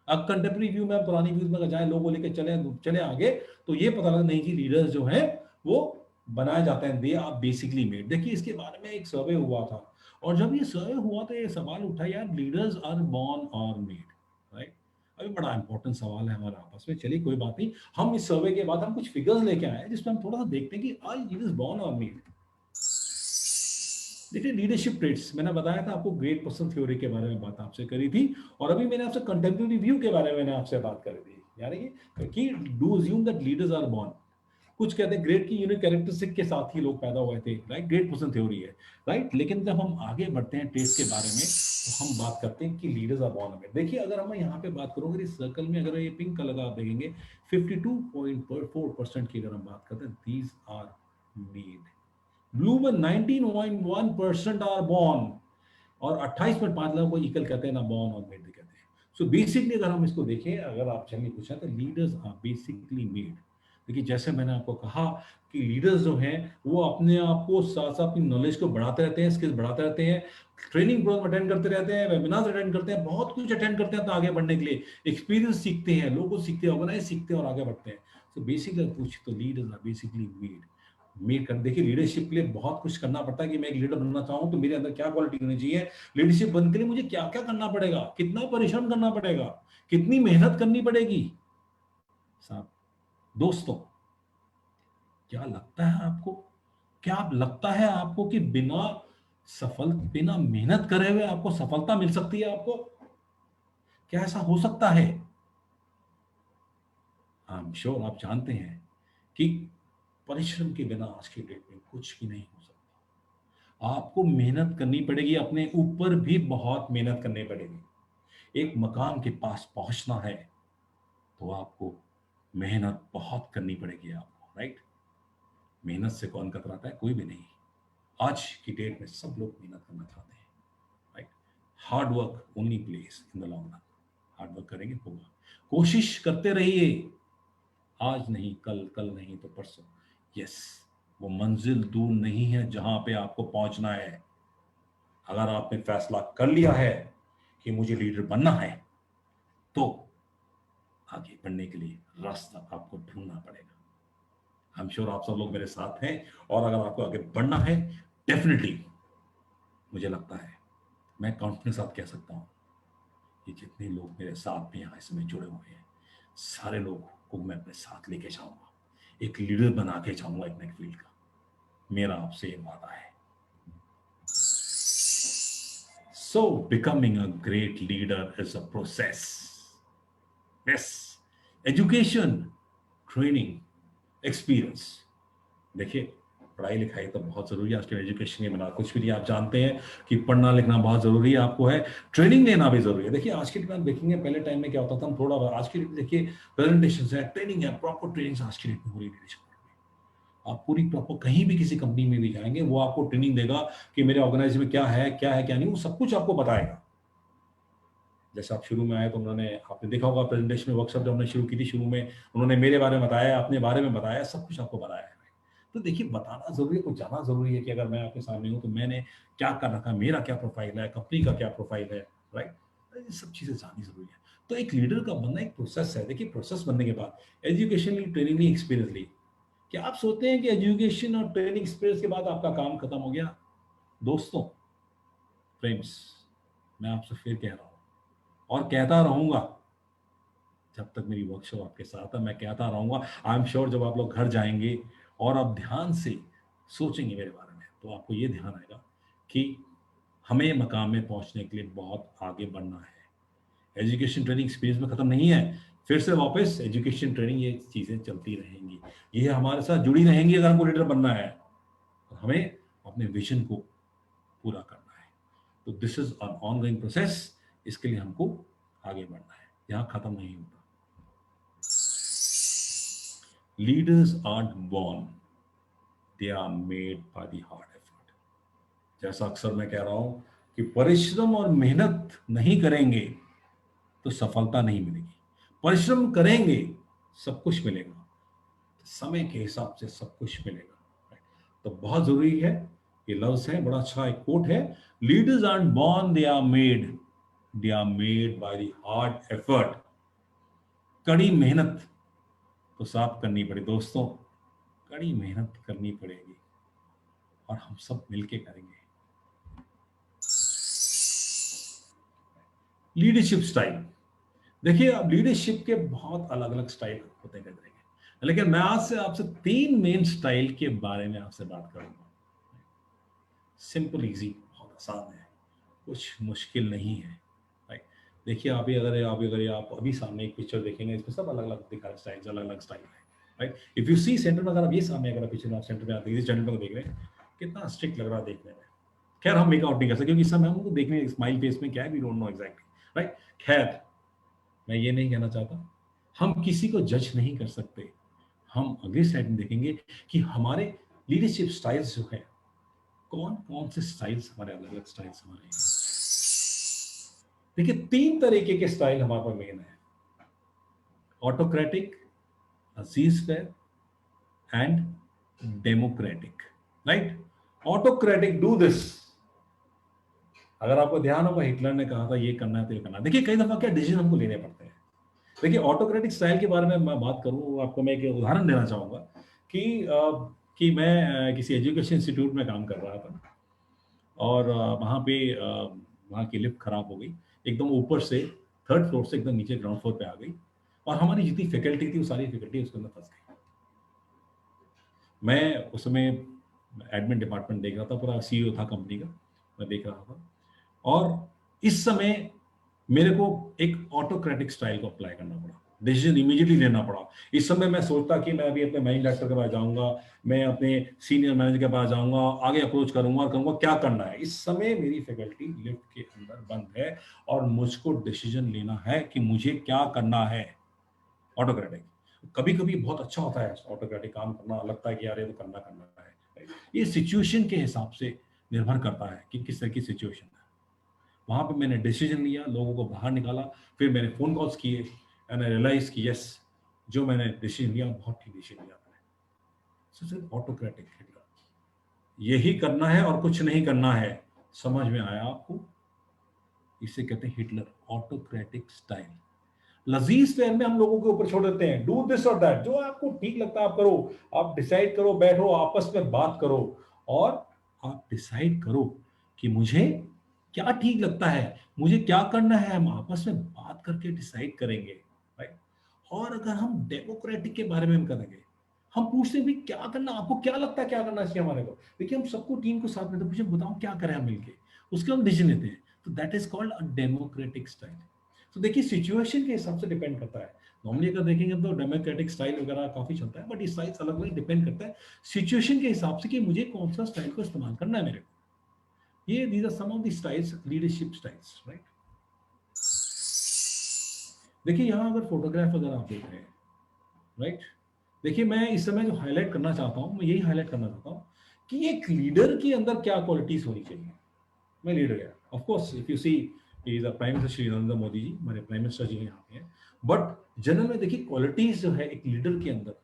अब कंटेम्प्रेरी व्यू में, पुरानी व्यूज में अगर जाए, लोगों लेके चले चले आगे, तो ये पता लगा नहीं जी लीडर्स जो है वो बनाए जाते हैं, दे आर बेसिकली मेड। देखिए इसके बारे में एक सर्वे हुआ था, और जब ये सर्वे हुआ तो ये सवाल उठा यार, लीडर्स आर बॉर्न और मेड, राइट। अभी बड़ा इंपॉर्टेंट सवाल है हमारा आपस में, चलिए कोई बात नहीं, हम इस सर्वे के बाद हम कुछ फिगर्स लेके आए हैं जिसमें हम थोड़ा सा देखते हैं कि आर लीडर्स बॉर्न और मेड। देखिए लीडरशिप ट्रेट्स, मैंने बताया था आपको, ग्रेट पर्सन थ्योरी के बारे में बात आपसे करी थी, और अभी मैंने आपसे कंटेम्प्रेरी व्यू के बारे में मैंने आपसे बात करी थी, यानी कि do assume that leaders are born. कुछ कहते हैं ग्रेट की यूनिक कैरेक्टरिस्टिक के साथ ही लोग पैदा हुए थे, राइट, ग्रेट पर्सन थ्योरी है, राइट। लेकिन जब हम आगे बढ़ते हैं ट्रेट्स के बारे में, तो हम बात करते हैं कि लीडर्स आर बॉर्न में। देखिए अगर हम यहाँ पे बात करोगे इस सर्कल में, अगर ये पिंक कलर का आप देखेंगे, 52.4% की अगर हम बात करते हैं, दीज आर मेड। ब्लू में 19.1% आर बॉर्न, और 28.5 लोगों को इक्वल कहते हैं ना, बॉर्न और मेड कहते हैं। सो बेसिकली अगर हम इसको देखें, अगर आप चलिए पूछा, तो लीडर्स आर बेसिकली मेड। देखिए जैसे मैंने आपको कहा कि लीडर्स जो हैं वो अपने आप को साथ साथ अपनी नॉलेज को बढ़ाते रहते हैं, स्किल्स बढ़ाते रहते हैं, ट्रेनिंग प्रोग्राम अटेंड करते रहते हैं, वेबिनार्स अटेंड करते हैं, बहुत कुछ अटेंड करते हैं तो आगे बढ़ने के लिए, एक्सपीरियंस सीखते हैं, लोगों को सीखते हैं, ऑर्गेनाइज सीखते हैं और आगे बढ़ते हैं। सो बेसिकली पूछ तो leaders are basically made. Made कर, देखिए लीडरशिप के लिए बहुत कुछ करना पड़ता है, कि मैं एक लीडर बनना चाहूं तो मेरे अंदर क्या क्वालिटी होनी चाहिए, लीडरशिप बनने के लिए मुझे क्या क्या करना पड़ेगा, कितना परिश्रम करना पड़ेगा, कितनी मेहनत करनी पड़ेगी। साहब दोस्तों, क्या लगता है आपको, क्या आप लगता है आपको कि बिना मेहनत करे हुए आपको सफलता मिल सकती है आपको? क्या ऐसा हो सकता है? आई एम श्योर आप जानते हैं कि परिश्रम के बिना आज की डेट में कुछ भी नहीं हो सकता। आपको मेहनत करनी पड़ेगी, अपने ऊपर भी बहुत मेहनत करनी पड़ेगी। एक मकाम के पास पहुंचना है तो आपको मेहनत बहुत करनी पड़ेगी आपको, राइट। मेहनत से कौन कतराता है? कोई भी नहीं। आज की डेट में सब लोग मेहनत करना चाहते हैं, right. Hard work only place in the long run. Hard work करेंगे होगा, कोशिश करते रहिए, आज नहीं कल, कल नहीं तो परसों। यस, वो मंजिल दूर नहीं है जहां पे आपको पहुंचना है। अगर आपने फैसला कर लिया है कि मुझे लीडर बनना है, तो आगे बढ़ने के लिए रास्ता आपको ढूंढना पड़ेगा। आई एम श्योर आप सब लोग मेरे साथ हैं, और अगर आपको आगे बढ़ना है, डेफिनेटली मुझे लगता है, मैं कॉन्फिडेंस साथ कह सकता हूं कि जितने लोग मेरे साथ में यहाँ इसमें जुड़े हुए हैं, सारे लोग को मैं अपने साथ लेके जाऊंगा, एक लीडर बना के जाऊंगा अपने फील्ड का। मेरा आपसे ये वादा है। So becoming a great leader is a process. Yes, education, training, experience. देखिए पढ़ाई लिखाई तो बहुत ज़रूरी है आज के एजुकेशन के बिना कुछ भी नहीं। आप जानते हैं कि पढ़ना लिखना बहुत ज़रूरी है, आपको है ट्रेनिंग लेना भी ज़रूरी है। देखिए आज के टाइम देखेंगे, पहले टाइम में क्या होता था, हम थोड़ा आज के देखिए प्रेजेंटेशन है, ट्रेनिंग है, प्रॉपर ट्रेनिंग आज के डेट में हो रही है। आप पूरी प्रॉपर कहीं भी किसी कंपनी में भी जाएंगे, वो आपको ट्रेनिंग देगा कि मेरे ऑर्गेनाइजेशन में क्या है क्या नहीं, वो सब कुछ आपको बताएगा। जैसे आप शुरू में आए तो उन्होंने, आपने देखा होगा प्रेजेंटेशन में वर्कशॉप जब हमने शुरू की थी, शुरू में उन्होंने मेरे बारे में बताया, अपने बारे में बताया, सब कुछ आपको बताया है। तो देखिए बताना जरूरी है, कुछ जाना जरूरी है कि अगर मैं आपके सामने हूँ तो मैंने क्या कर रखा है, मेरा क्या प्रोफाइल है, कंपनी का क्या प्रोफाइल है, राइट। ये सब चीजें जाननी जरूरी है। तो एक लीडर का बनना एक प्रोसेस है। देखिए प्रोसेस बनने के बाद एजुकेशन ली, ट्रेनिंग ली, एक्सपीरियंस ली। क्या आप सोचते हैं कि एजुकेशन और ट्रेनिंग एक्सपीरियंस के बाद आपका काम खत्म हो गया? दोस्तों, फ्रेंड्स, मैं आपसे फिर कह रहा हूँ और कहता रहूंगा, जब तक मेरी वर्कशॉप आपके साथ है मैं कहता रहूंगा। आई एम श्योर जब आप लोग घर जाएंगे और आप ध्यान से सोचेंगे मेरे बारे में, तो आपको ये ध्यान आएगा कि हमें मकाम में पहुंचने के लिए बहुत आगे बढ़ना है। एजुकेशन ट्रेनिंग एक्सपीरियंस में खत्म नहीं है, फिर से वापस एजुकेशन ट्रेनिंग, ये चीजें चलती रहेंगी, ये हमारे साथ जुड़ी रहेंगी अगर हमको लीडर बनना है। हमें अपने विजन को पूरा करना है। तो this is an ongoing process. इसके लिए हमको आगे बढ़ना है, यहाँ खत्म नहीं होता। Leaders are born, they are made by the hard effort. जैसा अक्सर मैं कह रहा हूं कि परिश्रम और मेहनत नहीं करेंगे तो सफलता नहीं मिलेगी, परिश्रम करेंगे सब कुछ मिलेगा, समय के हिसाब से सब कुछ मिलेगा। तो बहुत जरूरी है, ये लफ्ज है, बड़ा अच्छा एक कोट है, leaders are born, they are made by the hard effort. कड़ी मेहनत तो साफ करनी पड़े दोस्तों, कड़ी मेहनत करनी पड़ेगी और हम सब मिलके करेंगे। लीडरशिप स्टाइल, देखिए अब लीडरशिप के बहुत अलग अलग स्टाइल होते हैं, लेकिन मैं आज से आपसे 3 मेन स्टाइल के बारे में आपसे बात करूंगा। सिंपल, इजी, बहुत आसान है, कुछ मुश्किल नहीं है, राइट। देखिए अगर आप अभी सामने एक पिक्चर देखेंगे, इसमें सब अलग अलग दिखा स्टाइल, अलग अलग स्टाइल है, right. If you see centre में, अगर आप ये सामने अगर पिक्चर आप सेंटर में आते हैं, सेंटर में देख रहे हैं, कितना स्ट्रिक्ट लग रहा है देखने में। खैर हम मेकआउट नहीं कर सकते क्योंकि इस समय हमको देखने स्माइल फेस में क्या है, we don't know exactly, right. खैर मैं ये नहीं कहना चाहता, हम किसी को जज नहीं कर सकते। हम अगली स्लाइड में देखेंगे कि हमारे लीडरशिप स्टाइल्स जो है, कौन कौन से स्टाइल्स हमारे, अलग अलग स्टाइल्स हमारे हैं। देखिए 3 तरीके के स्टाइल हमारे पास मेन है, autocratic, Aziz fair and democratic, right. Autocratic, do this. अगर आपको ध्यान होगा हिटलर ने कहा था ये करना है तो ये करना है। देखिए कई दफा क्या डिसीजन हमको लेने पड़ते हैं। देखिए ऑटोक्रेटिक स्टाइल के बारे में मैं बात करूं, आपको मैं एक उदाहरण देना चाहूंगा कि मैं किसी एजुकेशन इंस्टीट्यूट में काम कर रहा था और वहाँ पे वहाँ की लिफ्ट खराब हो गई, एकदम ऊपर से 3rd फ्लोर से एकदम नीचे ग्राउंड फ्लोर पे आ गई और हमारी जितनी फैकल्टी थी वो सारी फैकल्टी उसके अंदर फंस गई। मैं उस समय एडमिन डिपार्टमेंट देख रहा था, पूरा सीईओ था कंपनी का, मैं देख रहा था और इस समय मेरे को एक ऑटोक्रेटिक स्टाइल को अप्लाई करना पड़ा, डिसीजन इमीडिएटली लेना पड़ा। इस समय मैं सोचता कि मैं अभी अपने मैनेजिंग डायरेक्टर के पास जाऊंगा, मैं अपने सीनियर मैनेजर के पास जाऊंगा, आगे अप्रोच करूंगा और कहूंगा क्या करना है। इस समय मेरी फैकल्टी लिफ्ट के अंदर बंद है और मुझको डिसीजन लेना है कि मुझे क्या करना है। ऑटोक्रेटिक कभी कभी बहुत अच्छा होता है, ऑटोक्रेटिक काम करना, लगता है कि यार ये तो करना है। ये सिचुएशन के हिसाब से निर्भर करता है कि किस तरह की सिचुएशन है। वहां पे मैंने डिसीजन लिया, लोगों को बाहर निकाला, फिर मैंने फोन कॉल्स किए एंड आई रियलाइज कि यस, जो मैंने डिसीजन लिया बहुत ठीक डिसीजन लिया मैंने। सिर्फ ऑटोक्रेटिक हिटलर, यही करना है और कुछ नहीं करना है। समझ में आया आपको? इसे कहते हैं हिटलर, ऑटोक्रेटिक स्टाइल। लजीज फेयर में हम लोगों के ऊपर छोड़ देते हैं, डू दिस और दैट, जो आपको ठीक लगता है आप करो, आप डिसाइड करो, बैठो आपस में बात करो और आप डिसाइड करो कि मुझे क्या ठीक लगता है, मुझे क्या करना है, हम आपस में बात करके डिसाइड करेंगे, राइट। और अगर हम डेमोक्रेटिक के बारे में हम करेंगे, हम पूछते हैं भी क्या करना, आपको क्या लगता है क्या करना चाहिए हमारे को। देखिए हम सबको टीम को साथ में पूछे बताओ क्या करें हम मिलके, उसके हम डिसीजन लेते हैं। तो that is called a democratic style. तो देखिए सिचुएशन के हिसाब से डिपेंड करता है। नॉर्मली अगर देखेंगे तो डेमोक्रेटिक स्टाइल वगैरह काफी चलता है, बट ये स्टाइल अलग अलग डिपेंड करता है सिचुएशन के हिसाब से कि मुझे कौन सा स्टाइल को इस्तेमाल करना है मेरे को। ये these are some of the styles, leadership styles, right. देखिए यहाँ अगर फोटोग्राफ अगर आप देख रहे हैं, राइट, देखिए मैं इस समय जो हाईलाइट करना चाहता हूँ, मैं यही हाईलाइट करना चाहता हूँ कि एक लीडर के अंदर क्या क्वालिटीज होनी चाहिए। मैं लीडर गया, of course if you see is a prime minister Shri Narendra Modi ji, हमारे प्राइम मिनिस्टर जी यहाँ पे हैं, बट जनरल में देखिए क्वालिटीज जो है एक लीडर के अंदर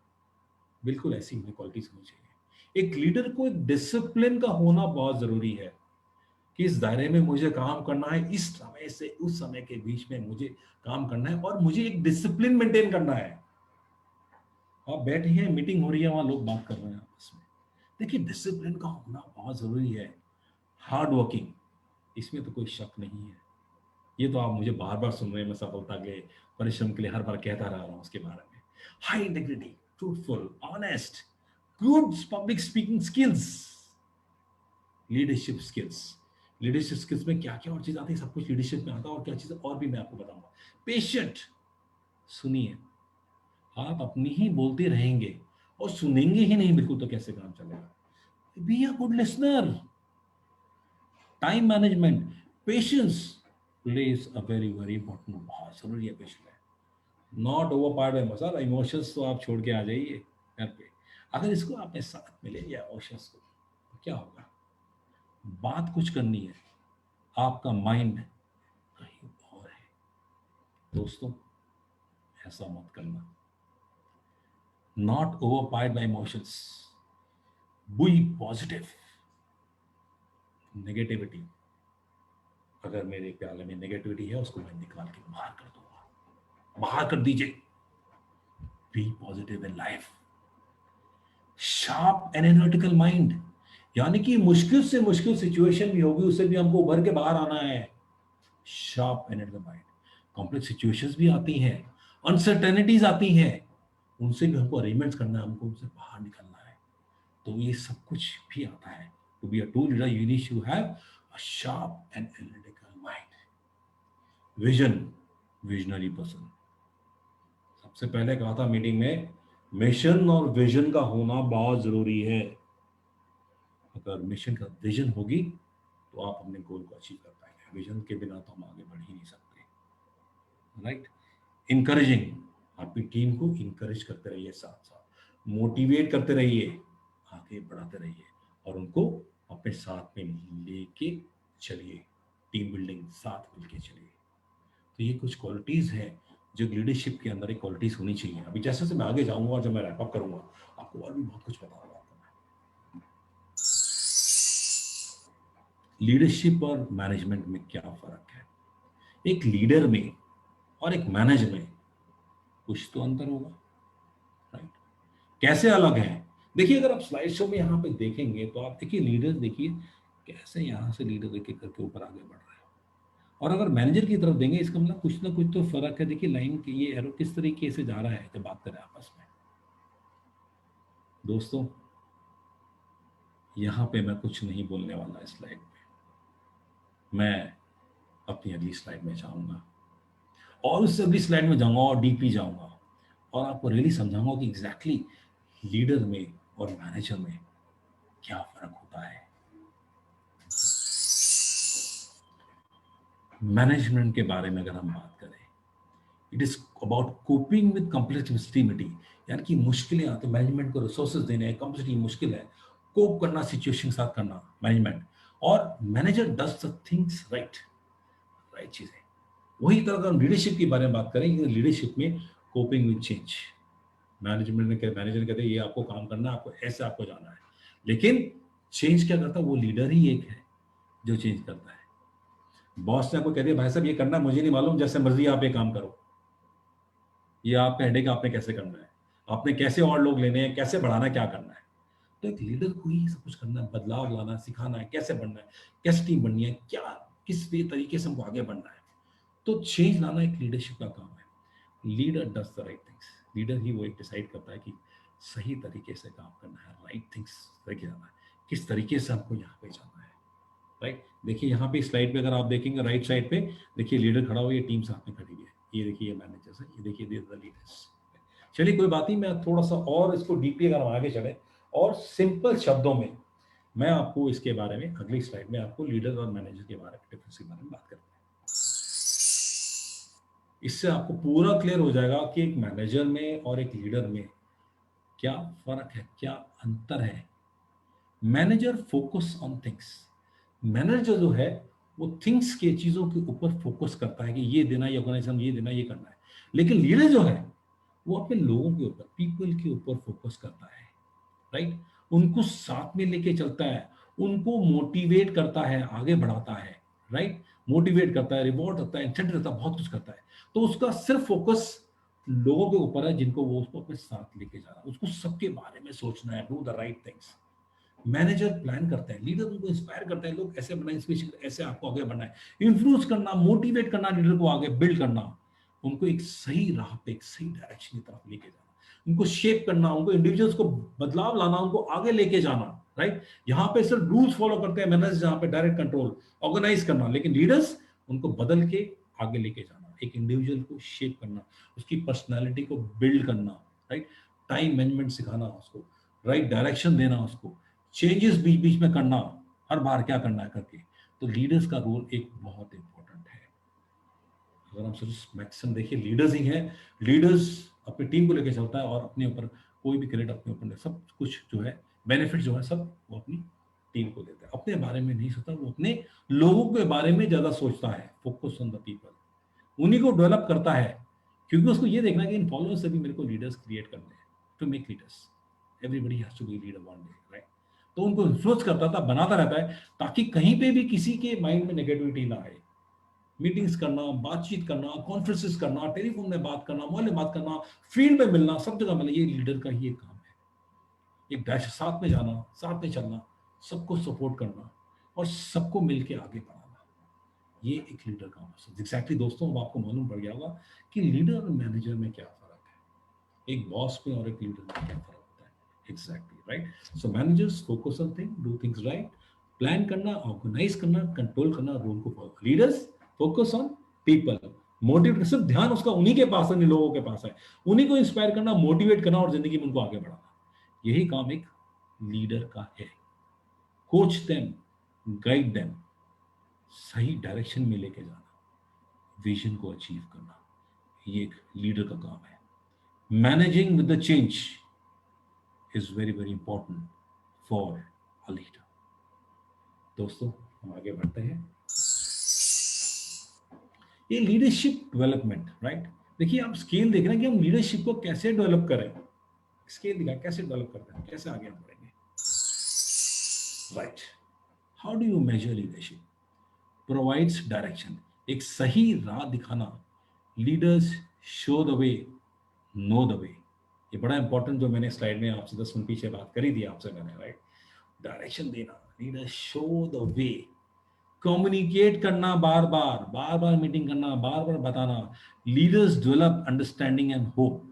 बिल्कुल ऐसी ही क्वालिटीज होनी चाहिए। एक लीडर को एक डिसिप्लिन का होना बहुत जरूरी है कि इस दायरे में मुझे काम करना है, इस समय से उस समय के बीच में मुझे काम करना है और मुझे एक डिसिप्लिन मेंटेन करना है। आप बैठे हैं, मीटिंग हो रही है, वहां लोग बात कर रहे हैं आपस में, देखिए डिसिप्लिन का होना बहुत जरूरी है। हार्ड वर्किंग, इसमें तो कोई शक नहीं है। ये तो आप मुझे बार बार सुन रहे हैं, मैं सफलता के परिश्रम के लिए हर बार कहता रह रहा हूं उसके बारे में। High integrity, truthful, honest, good public speaking skills, leadership skills. Leadership skills में क्या क्या और चीज आती है, सब कुछ लीडरशिप में आता है, और क्या चीज और भी मैं आपको बताऊंगा। पेशेंट, सुनिए, आप अपनी ही बोलते रहेंगे और सुनेंगे ही नहीं बिल्कुल तो कैसे काम चलेगा। B a good listener. Time management, patience pledge a very very important, बहुत जरूरी है patience. Not overpowered bye muscle, emotions तो आप छोड़ के आ जाइए घर पे। अगर इसको आपने साथ में ले लिया इमोशंस को, तो क्या होगा, बात कुछ करनी है, आपका माइंड कहीं और है। दोस्तों, ऐसा मत करना। Not overpowered by emotions, be positive. Negativity, अगर मेरे प्याले में नेगेटिविटी है उसको मैं निकाल के बाहर कर दूंगा, बाहर कर दीजिए। Be positive in life. Sharp analytical mind, यानी कि मुश्किल से मुश्किल सिचुएशन भी होगी उससे भी हमको उभर के बाहर आना है। Sharp analytical mind. Complex situations भी आती हैं, अनसर्टेनिटीज आती हैं, उनसे भी हमको अरेंजमेंट्स करना है, हमको उनसे बाहर निकलना है। तो ये सब कुछ भी आता है। To be a true leader you need to have a sharp and analytical mind. Vision, visionary person. सबसे पहले कहा था मीटिंग में, मिशन और विजन का होना बहुत जरूरी है। अगर मिशन का विजन होगी तो आप अपने गोल को अचीव कर पाएंगे। विजन के बिना तो हम आगे बढ़ ही नहीं सकते, राइट। इंकरेजिंग, आपकी टीम को इंकरेज करते रहिए, साथ साथ मोटिवेट करते रहिए, आगे बढ़ाते रहिए और उनको अपने साथ में लेके चलिए। टीम बिल्डिंग, साथ मिलके चलिए। तो ये कुछ क्वालिटीज हैं जो लीडरशिप के अंदर एक क्वालिटीज होनी चाहिए। अभी जैसे जैसे मैं आगे जाऊंगा और जब मैं रैप अप करूंगा, आपको और भी बहुत कुछ बताऊंगा। लीडरशिप और मैनेजमेंट में क्या फर्क है, एक लीडर में और एक मैनेजर में कुछ तो अंतर होगा, राइट। कैसे अलग है, देखिए अगर आप स्लाइड शो में यहाँ पे देखेंगे तो आप देखिए लीडर, देखिए कैसे यहाँ से लीडर एक एक करके ऊपर आगे बढ़ रहा है। और अगर मैनेजर की तरफ देंगे, इसका मतलब कुछ ना कुछ तो फर्क है। देखिए लाइन की ये एरो किस तरीके से जा रहा है जब बात करें आपस में। दोस्तों, यहाँ पे मैं कुछ नहीं बोलने वाला इस स्लाइड में, मैं अपनी अगली स्लाइड में जाऊंगा और उससे अगली स्लाइड में जाऊंगा और डीपली जाऊंगा और आपको रियली समझाऊंगा कि एग्जैक्टली लीडर में और मैनेजर में क्या फर्क होता है। मैनेजमेंट के बारे में अगर हम बात करें, it is about coping with complexity, यानी कि मुश्किलें आती, मैनेजमेंट को रिसोर्सेज देने हैं, कॉम्प्लेक्सिटी मुश्किल है, कोप करना, सिचुएशन के साथ करना मैनेजमेंट। और manager does the things right, right चीजें। वही तरह अगर हम लीडरशिप के बारे में बात करें, लीडरशिप में कोपिंग विद चेंज, मैनेजमेंट ने मैनेजर कहते हैं ये आपको काम करना है, आपको ऐसे आपको जाना है, लेकिन चेंज क्या करता है, वो लीडर ही एक है जो चेंज करता है। बॉस ने आपको कह दिया भाई साहब ये करना मुझे नहीं मालूम, जैसे मर्जी आप ये काम करो, ये आपका हेडेक, आपने कैसे करना है, आपने कैसे और लोग लेने हैं, कैसे बढ़ाना है, क्या करना है। तो एक लीडर को ही सब कुछ करना है, बदलाव लाना है, सिखाना है, कैसे बढ़ना है, कैसे टीम बननी है, क्या किस तरीके से हमको आगे बढ़ना है। तो चेंज लाना एक लीडरशिप का काम है। Leader does the right things, leader ही वो एक डिसाइड करता है कि सही तरीके से काम करना है, राइट थिंग्स लेके जाना है, किस तरीके से हमको यहाँ पे जाना है। राइट। देखिए यहाँ पे स्लाइड पे अगर आप देखेंगे राइट साइड पे, देखिए लीडर खड़ा हुआ है, ये टीम साथ में खड़ी हुई है, ये देखिए ये मैनेजर्स है, ये देखिए द लीडर्स। चलिए कोई बात नहीं, मैं थोड़ा सा और इसको डीपली अगर हम आगे चले और सिंपल शब्दों में मैं आपको इसके बारे में अगली स्लाइड में आपको लीडर और मैनेजर के बारे में डिफरेंस के बारे में बात करते हैं। इससे आपको पूरा क्लियर हो जाएगा कि एक मैनेजर में और एक लीडर में क्या फर्क है, क्या अंतर है। Manager focus on things, manager जो है वो थिंग्स के चीजों के ऊपर फोकस करता है कि ये देना, ये ऑर्गेनाइजेशन ये देना, ये करना है। लेकिन लीडर जो है वो अपने लोगों के ऊपर, पीपल के ऊपर फोकस करता है, राइट। उनको साथ में लेके चलता है, उनको मोटिवेट करता है, आगे बढ़ाता है, राइट। मोटिवेट करता है, रिवॉर्ड करता है, इंसेंटिव देता है, बहुत कुछ करता है। तो उसका सिर्फ फोकस लोगों के ऊपर है जिनको वो उसको अपने साथ लेके जा रहा है, उसको सबके बारे में सोचना है, do the right things. Manager plan करते हैं, लीडर उनको इंस्पायर करते हैं, लोग ऐसे बनना, इंस्पिरेशन ऐसे आपको आगे बढ़ना है, इन्फ्लुएंस करना, मोटिवेट करना, लीडर को आगे बिल्ड करना, उनको एक सही राह पे, एक सही डायरेक्शन की तरफ लेके जाना, उनको शेप करना, उनको इंडिविजुअल्स को बदलाव लाना, उनको आगे लेके जाना, राइट। यहाँ पे सिर्फ रूल्स फॉलो करते हैं मैनेजर, जहाँ पे डायरेक्ट कंट्रोल, ऑर्गेनाइज करना, लेकिन लीडर्स उनको बदल के आगे लेके जाना, एक इंडिविजुअल को शेप करना, उसकी पर्सनैलिटी को बिल्ड करना, राइट। टाइम मैनेजमेंट सिखाना उसको, राइट डायरेक्शन देना उसको, चेंजेस बीच बीच में करना, हर बार क्या करना है करके। तो लीडर्स का रोल एक बहुत इंपॉर्टेंट है। अगर हम सोच मैक्सिमम देखिए लीडर्स ही हैं, लीडर्स अपनी टीम को लेकर चलता है और अपने ऊपर कोई भी क्रेडिट अपने ऊपर, सब कुछ जो है बेनिफिट जो है सब वो अपनी टीम को देता है, अपने बारे में नहीं सोचता, वो अपने लोगों के बारे में ज्यादा सोचता है, फोकस ऑन द पीपल, उन्हीं को डेवलप करता है। क्योंकि उसको ये देखना है कि इन फॉलोअर्स से भी मेरे को लीडर्स क्रिएट करने हैं, to make leaders, everybody has to be leader one day, right. तो उनको इन्फ्लुएंस करता था, बनाता रहता है, ताकि कहीं पे भी किसी के माइंड में नेगेटिविटी ना आए। मीटिंग्स करना, बातचीत करना, कॉन्फ्रेंसेस करना, टेलीफोन में बात करना, मोबाइल में बात करना, फील्ड में मिलना, सब जगह मिलना, ये लीडर का ही एक काम है। एक डैश साथ में जाना, साथ में चलना, सबको सपोर्ट करना और सबको मिलके आगे बढ़ाना, ये एक लीडर का काम है। एग्जैक्टली दोस्तों, अब आपको मालूम पड़ गया होगा कि लीडर और मैनेजर में क्या फर्क है, एक बॉस में और एक लीडर में क्या फर्क होता है। Exactly right. So managers focus on thing, do things right, plan करना, ऑर्गेनाइज करना, कंट्रोल करना, रूल को follow. Leaders focus on people, motivate, सिर्फ ध्यान उसका उन्हीं के पास है, लोगों के पास है, उन्हीं को इंस्पायर करना, मोटिवेट करना और जिंदगी में उनको आगे बढ़ाना, यही काम एक लीडर का है। कोच देम, गाइड देम, सही डायरेक्शन में लेके जाना, विजन को अचीव करना, ये एक लीडर का काम है। Managing with the change is very very important for a leader. दोस्तों हम आगे बढ़ते हैं, ये लीडरशिप डेवलपमेंट, राइट। देखिए आप स्केल देख रहे हैं कि हम लीडरशिप को कैसे डेवलप करें, स्केल दिखा कैसे डेवलप करते हैं, कैसे आगे हम बढ़ेंगे, right. How do you measure leadership, provides direction, एक सही राह दिखाना, leaders show the way, know the way, ये बड़ा इंपॉर्टेंट जो मैंने स्लाइड में आपसे 10 मिनट पीछे बात करी थी आपसे मैंने, राइट। डायरेक्शन देना, leader show the way, communicate करना, बार बार बार बार मीटिंग करना, बार बार बताना, leaders develop understanding and hope.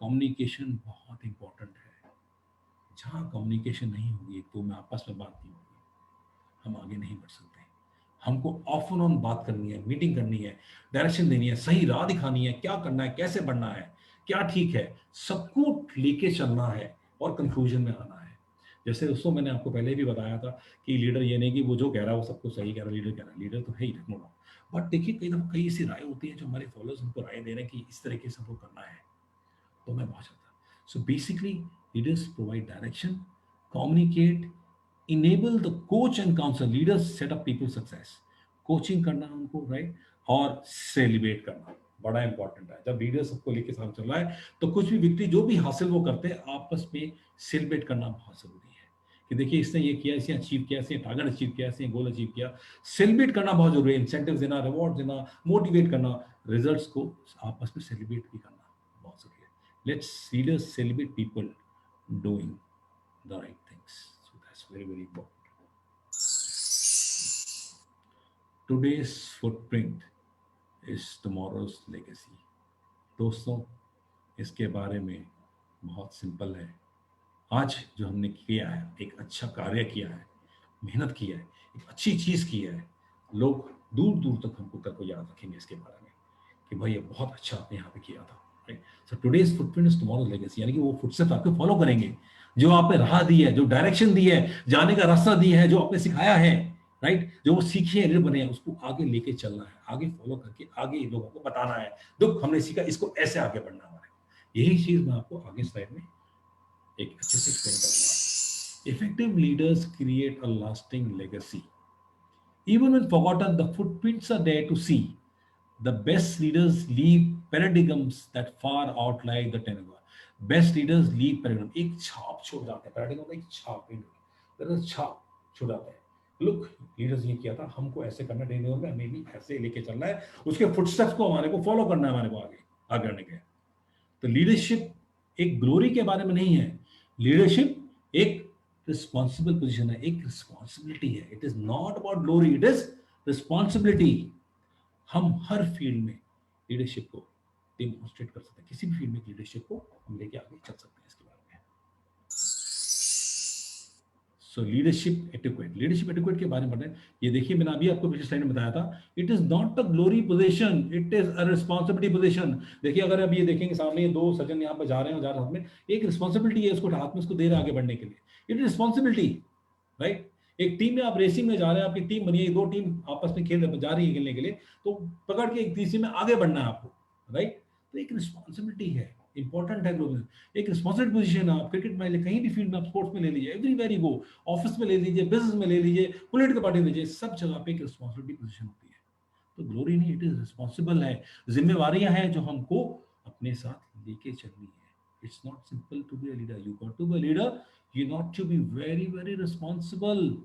Communication बहुत इंपॉर्टेंट है, जहां कम्युनिकेशन नहीं होगी, तो में आपस में बात नहीं होगी, हम आगे नहीं बढ़ सकते। हमको ऑफ एंड ऑन बात करनी है, मीटिंग करनी है, डायरेक्शन देनी है, सही राह दिखानी है, क्या करना है, कैसे बढ़ना है, क्या ठीक है, सबको लेके चलना है और कंक्लूजन में आना है। जैसे दोस्तों मैंने आपको पहले भी बताया था कि लीडर ये नहीं कि वो जो कह रहा है वो सबको सही कह रहा है, लीडर कह रहा है, लीडर तो है ही, नो डाउट। बट देखिए कई दफा कई ऐसी राय होती है जो हमारे फॉलोअर्स उनको राय दे रहे हैं कि इस तरीके से हमको करना है, तो मैं बहुत चाहता। So basically leaders provide direction, communicate, enable the coach and counsellor, leaders set up people success, coaching करना उनको, राइट, और सेलिब्रेट करना बड़ा इंपॉर्टेंट है। जब लीडर सबको लेके साथ चल रहा है तो कुछ भी व्यक्ति जो भी हासिल वो करते हैं आपस में सेलिब्रेट करना बहुत जरूरी है, कि देखिए इसने ये किया, इसने अचीव किया, इसने टारगेट अचीव किया, इसने गोल अचीव किया, सेलिब्रेट करना बहुत जरूरी है, इंसेंटिव देना, रिवॉर्ड देना, मोटिवेट करना, रिजल्ट्स को आपस में सेलिब्रेट भी करना बहुत जरूरी है। Let's leaders celebrate people doing the right things. So that's very, very important. Today's footprint is tomorrow's legacy. दोस्तों इसके बारे में बहुत सिंपल है, आज जो हमने किया है, एक अच्छा कार्य किया है, मेहनत की है, एक अच्छी चीज की है, लोग दूर दूर तक हमको याद रखेंगे इसके बारे में कि भाई ये बहुत अच्छा आपने यहाँ पे किया था, right. So today's footprint is tomorrow's legacy, यानी कि वो फुटस्टेप्स आपको फॉलो करेंगे, जो आपने राह दी है, जो डायरेक्शन दी है, जाने का रास्ता दिया है, जो आपने सिखाया है, राइट, जो वो सीखे लीडर बने हैं, उसको आगे लेके चलना है, आगे फॉलो करके आगे लोगों को बताना है, दुख हमने सीखा, इसको ऐसे आगे बढ़ना है। यही चीज मैं आपको आगे स्लाइड में एक अच्छे से एक्सप्लेन करूंगा। Effective leaders create a lasting legacy. Even when forgotten, the footprints are there to see. The best leaders leave paradigms that far outlie the tenor. Best leaders leave paradigm. एक छाप छोड़ जाते हैं, paradigm होता है एक छाप, छाप छोड़ जाते हैं। लुक, लीडर्स ये किया था, हमको ऐसे करना नहीं होगा, हमें भी ऐसे लेके चलना है, उसके फुटस्टेप्स को हमारे को फॉलो करना है, हमारे को आगे आगे बढ़ने के। तो लीडरशिप एक ग्लोरी के बारे में नहीं है, लीडरशिप एक रिस्पॉन्सिबल पोजीशन है, एक रिस्पॉन्सिबिलिटी है। It is not about glory, it is responsibility. हम हर फील्ड में लीडरशिप को डेमोन्स्ट्रेट कर सकते हैं, किसी भी फील्ड में लीडरशिप को हम लेके आगे चल सकते हैं इसके बारे में। सो लीडरशिप एटिक्वेट के बारे में बताएं। ये देखिए, मैंने अभी आपको पिछले स्लाइड में बताया था, it is not a glory position, it is a responsibility position. देखिए, अगर अब ये देखेंगे सामने ये दो सज्जन यहाँ पर जा रहे हैं, जा रहे हाथ में एक रिस्पॉन्सिबिलिटी है, उसको हाथ में उसको दे रहे आगे बढ़ने के लिए, इट इज रिस्पॉन्सिबिलिटी, राइट। एक टीम में आप रेसिंग में जा रहे हैं, आपकी टीम बनी है, दो टीम आपस में खेल जा रही है खेलने के लिए, तो पकड़ के एक तीसरी में आगे बढ़ना है आपको, राइट। तो एक रिस्पॉन्सिबिलिटी है, इंपॉर्टेंट है ग्लोबल, एक रिस्पॉन्सिबिलिटी पोजीशन है। आप क्रिकेट में ले, कहीं भी फील्ड में, आप स्पोर्ट्स में ले लीजिए, एवरीवेयर यू गो, ऑफिस में ले लीजिए, बिजनेस में ले लीजिए, पॉलिटिकल पार्टी ले लीजिए, सब जगह पे एक रिस्पॉन्सिबिलिटी पोजीशन होती है। तो ग्लोरी नहीं, इट इज रिस्पॉन्सिबल है, जिम्मेवारियां हैं जो हमको अपने साथ लेके चलनी है। It's not simple to be a leader, you got to be a leader, you not to be very very responsible.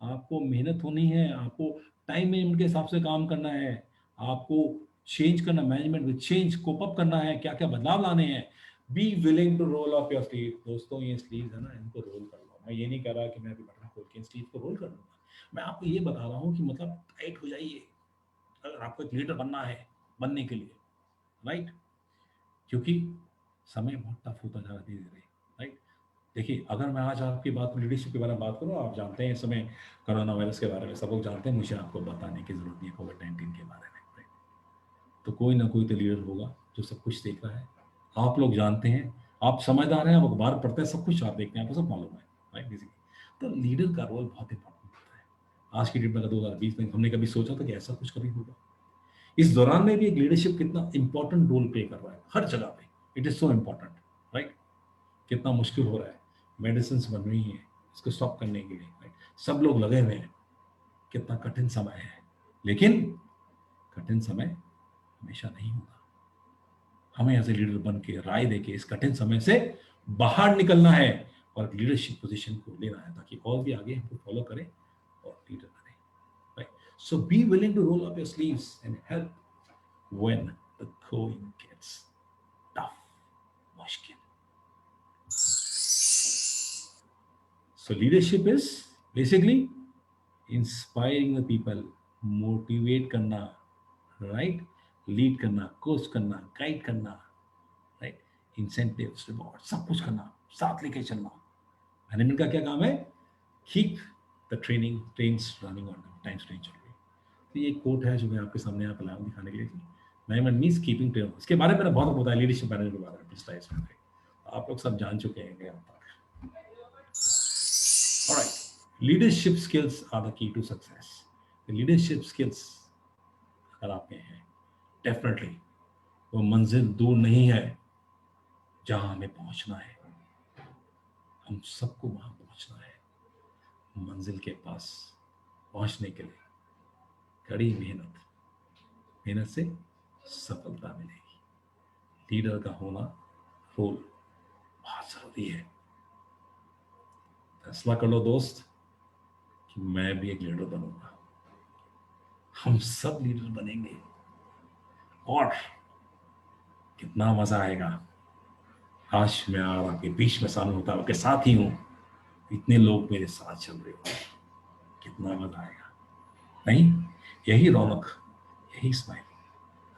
आपको मेहनत होनी है, आपको टाइम मैनेजमेंट के हिसाब से काम करना है, आपको चेंज करना, management with change cope up करना है, क्या क्या बदलाव लाने हैं। Be willing to roll up your sleeve. दोस्तों, ये स्लीव है ना, इनको रोल कर लो। मैं ये नहीं कह रहा कि मैं अभी बटन खोल के स्लीव को रोल कर लूंगा, मैं आपको ये बता रहा हूँ कि मतलब टाइट हो जाइए अगर आपको एक लीडर बनना है, बनने के लिए, राइट। क्योंकि समय बहुत टफ होता जा रहा है धीरे धीरे, राइट। देखिए, अगर मैं आज आपकी बात लीडरशिप के बारे में बात करूँ, आप जानते हैं इस समय कोरोना वायरस के बारे में सब लोग जानते हैं, मुझे आपको बताने की जरूरत नहीं है कोविड-19 के बारे में, राइट। तो कोई ना कोई तो लीडर होगा जो सब कुछ देख रहा है। आप लोग जानते हैं, आप समझदार हैं, आप अखबार पढ़ते हैं, सब कुछ आप देखते हैं, आपको सब मालूम है, राइट, बेसिकली। तो लीडर का रोल बहुत इंपॉर्टेंट होता है। आज की डेट में 2020 में हमने कभी सोचा था कि ऐसा कुछ कभी होगा? इस दौरान में भी एक लीडरशिप कितना इंपॉर्टेंट रोल प्ले कर रहा है हर जगह पे, it is so important, right. कितना मुश्किल हो रहा है, मेडिसिन बन रही है इसको स्टॉप करने के लिए, राइट। सब लोग लगे हुए हैं, कितना कठिन समय है, लेकिन कठिन समय हमेशा नहीं होगा। हमें एज ए लीडर बन के राय देके इस कठिन समय से बाहर निकलना है और लीडरशिप पोजीशन को लेना है, ताकि और भी आगे हमको फॉलो करें और लीडर बने, right. So be willing to roll up your sleeves and help when the going gets tough, मुश्किल। So leadership is basically inspiring the people, motivate करना, right, lead करना, coach करना, guide करना, right, incentives, reward, सब कुछ करना, साथ लेके चलना। मैनेजमेंट का क्या काम है? Keep the trains running on time train चल रही है। तो ये कोट है जो मैं आपके सामने यहाँ पे लाया हूँ दिखाने के लिए। Management means keeping train. इसके बारे में मैंने बहुत बताया, लीडरशिप मैनेजमेंट के बारे में पिछला इसमें, आप लोग सब जान चुके हैं यहाँ पर। Alright, leadership skills are the key to success. Leadership skills अगर आप में हैं, डेफिनेटली वो मंजिल दूर नहीं है जहां हमें पहुंचना है। हम सबको वहां पहुंचना है। मंजिल के पास पहुंचने के लिए कड़ी मेहनत से सफलता मिलेगी। लीडर का होना, रोल बहुत जरूरी है। फैसला कर लो दोस्त कि मैं भी एक लीडर बनूंगा। हम सब लीडर बनेंगे और कितना मजा आएगा। आज मैं आपके बीच में शामिल होता हूं, आपके साथ ही हूं, इतने लोग मेरे साथ चल रहे हो, कितना मजा आएगा। नहीं, यही रौनक, यही स्माइल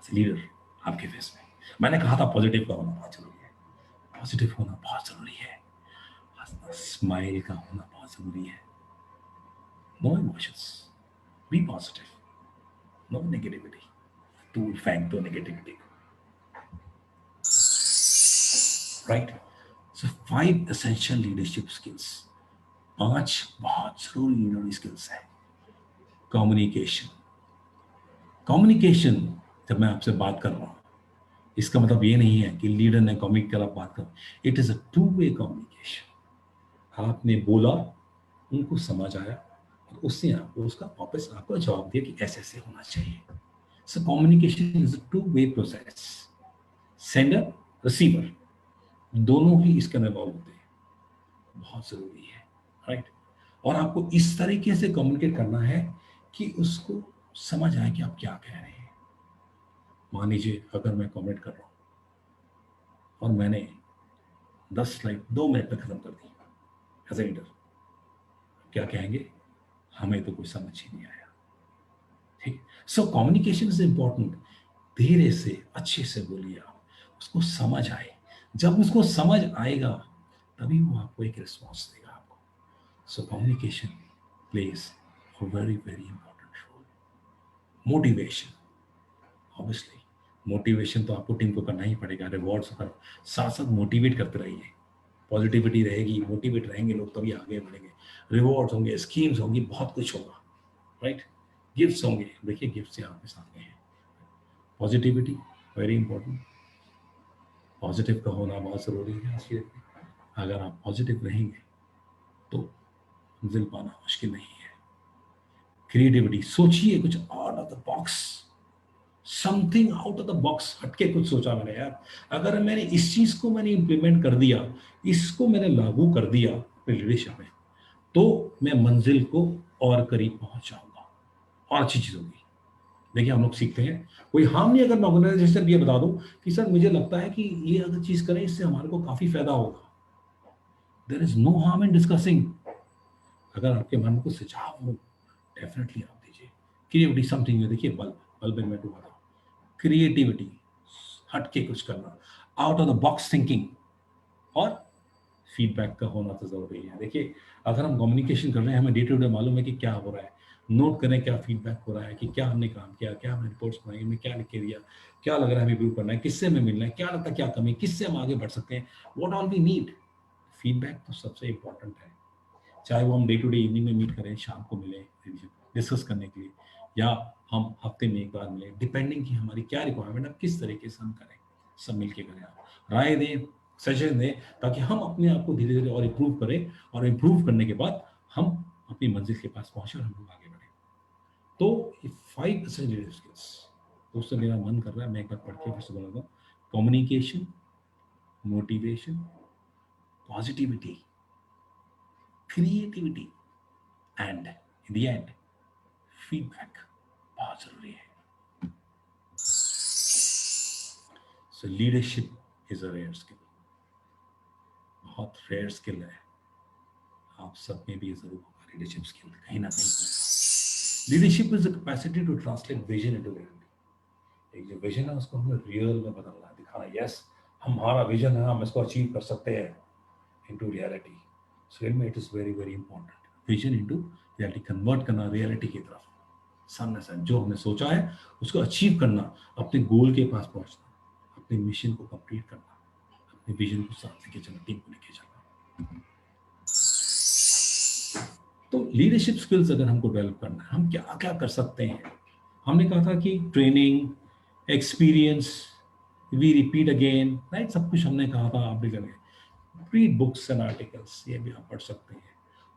लीडर आपके फेस में। मैंने कहा था पॉजिटिव का होना बहुत जरूरी है, पॉजिटिव होना बहुत जरूरी है, स्माइल का होना बहुत जरूरी है। No emotions, be positive, no negativity, टूल फेंक दो नेगेटिविटी को, right. So 5 essential leadership skills, 5 बहुत जरूरी लीडरशिप स्किल्स है। कम्युनिकेशन, कम्युनिकेशन, जब मैं आपसे बात कर रहा हूं, इसका मतलब ये नहीं है कि लीडर ने कम्युनिकेट करा बात कर, it is a two way communication. आपने बोला, उनको समझ आया, और उससे आपको उसका वापस आपको जवाब दिया कि ऐसे ऐसे होना चाहिए। So communication is a two way process, sender receiver दोनों ही इसके अंदर इन्वॉल्व होते हैं, बहुत जरूरी है, राइट। और आपको इस तरीके से कम्युनिकेट करना है कि उसको समझ आए कि आप क्या कह रहे हैं। मान लीजिए अगर मैं कमेंट कर रहा हूं और मैंने 10 स्लाइड 2 मिनट में खत्म कर दी, एज ए लीडर क्या कहेंगे, हमें तो कुछ समझ ही नहीं आया, ठीक। So communication is important. धीरे से अच्छे से बोलिए, आप उसको समझ आए, जब उसको समझ आएगा तभी वो आपको एक रिस्पॉन्स देगा आपको। So communication plays a very very important role. Motivation, obviously motivation तो आपको टीम को करना ही पड़ेगा, रिवॉर्ड्स करो, साथ साथ मोटिवेट करते रहिए। पॉजिटिविटी रहेगी, मोटिवेट रहेंगे लोग तभी आगे बढ़ेंगे। रिवॉर्ड्स होंगे, स्कीम्स होंगी, बहुत कुछ होगा, राइट। गिफ्ट्स होंगे, देखिए गिफ्ट्स यहाँ पे सामने हैं। पॉजिटिविटी वेरी इंपॉर्टेंट, पॉजिटिव का होना बहुत ज़रूरी है आज की डेट में। अगर आप पॉजिटिव रहेंगे तो मंजिल पाना मुश्किल नहीं है। क्रिएटिविटी, सोचिए कुछ out of the box, something out of the box, हटके कुछ सोचा मैंने यार, अगर मैंने इस चीज को मैंने इंप्लीमेंट कर दिया, इसको मैंने लागू कर दिया अपने लीडरशिप में, तो मैं मंजिल को और करीब पहुंच जाऊंगा और अच्छी चीज होगी। देखिए हम लोग सीखते हैं, कोई हार्म नहीं। अगर मैं ऑर्गेनाइजेशन ये बता दूं कि सर मुझे लगता है कि ये अगर चीज करें इससे हमारे को काफी फायदा होगा, there is no harm in discussing. अगर आपके मन में कुछ सुझाव हो, डेफिनेटली आप दीजिए। क्रिएटिविटी समथिंग, देखिए बल्ब बल्ब में मैं डूबा था, क्रिएटिविटी, हटके कुछ करना, out of the box thinking, और फीडबैक का होना तो जरूरी है। देखिए अगर हम कम्युनिकेशन कर रहे हैं, हमें डे टू डे मालूम है कि क्या हो रहा है, नोट करें क्या फीडबैक हो रहा है, कि क्या हमने काम किया, क्या हमने रिपोर्ट्स बनाई, हमने क्या लिख के दिया, क्या लग रहा है हमें इम्प्रूव करना है, किससे हमें मिलना है, क्या लगता है क्या कमी, किससे हम आगे बढ़ सकते हैं, what all we need. Feedback तो सबसे इंपॉर्टेंट है, चाहे वो हम डे टू डे इवनिंग में मीट करें, शाम को मिले डिस्कस करने के लिए, या हम हफ्ते में एक बार मिले, डिपेंडिंग कि हमारी क्या रिक्वायरमेंट है, किस तरीके से हम करें, सब मिलके करें, आप राय दें, सजेशन दें, ताकि हम अपने आप को धीरे धीरे और इम्प्रूव करें, और इम्प्रूव करने के बाद हम अपनी मंजिल के पास पहुंचे और हम लोग आगे बढ़े। तो 5% लीडरशिप स्किल्स, दोस्तों मेरा मन कर रहा है मैं एक बार पढ़ के फिर से बोला दूं। Communication, motivation, positivity, creativity, and in the end feedback बहुत जरूरी है। So leadership is a rare skill, बहुत रेयर स्किल है। आप सब में भी ये जरूर होगा लीडरशिप स्किल, कहीं ना कहीं। Leadership is the capacity to translate vision into reality. एक जो विजन है उसको हमें रियल में बदलना है, दिखाना, यस हमारा विजन है, हम इसको अचीव कर सकते हैं into reality. So it is very very important, vision into reality, convert करना रियलिटी की तरफ, सामने से जो हमने सोचा है उसको अचीव करना, अपने गोल के पास पहुंचना, अपने मिशन को कंप्लीट करना, अपने विजन को साथ लेके चलना, टीम को लेके चलना। तो लीडरशिप स्किल्स अगर हमको डेवलप करना है, हम क्या क्या कर सकते हैं। हमने कहा था कि training, experience, we repeat again, right, सब कुछ हमने कहा था। आप भी करेंगे, रीड बुक्स एंड आर्टिकल्स, ये भी आप पढ़ सकते हैं।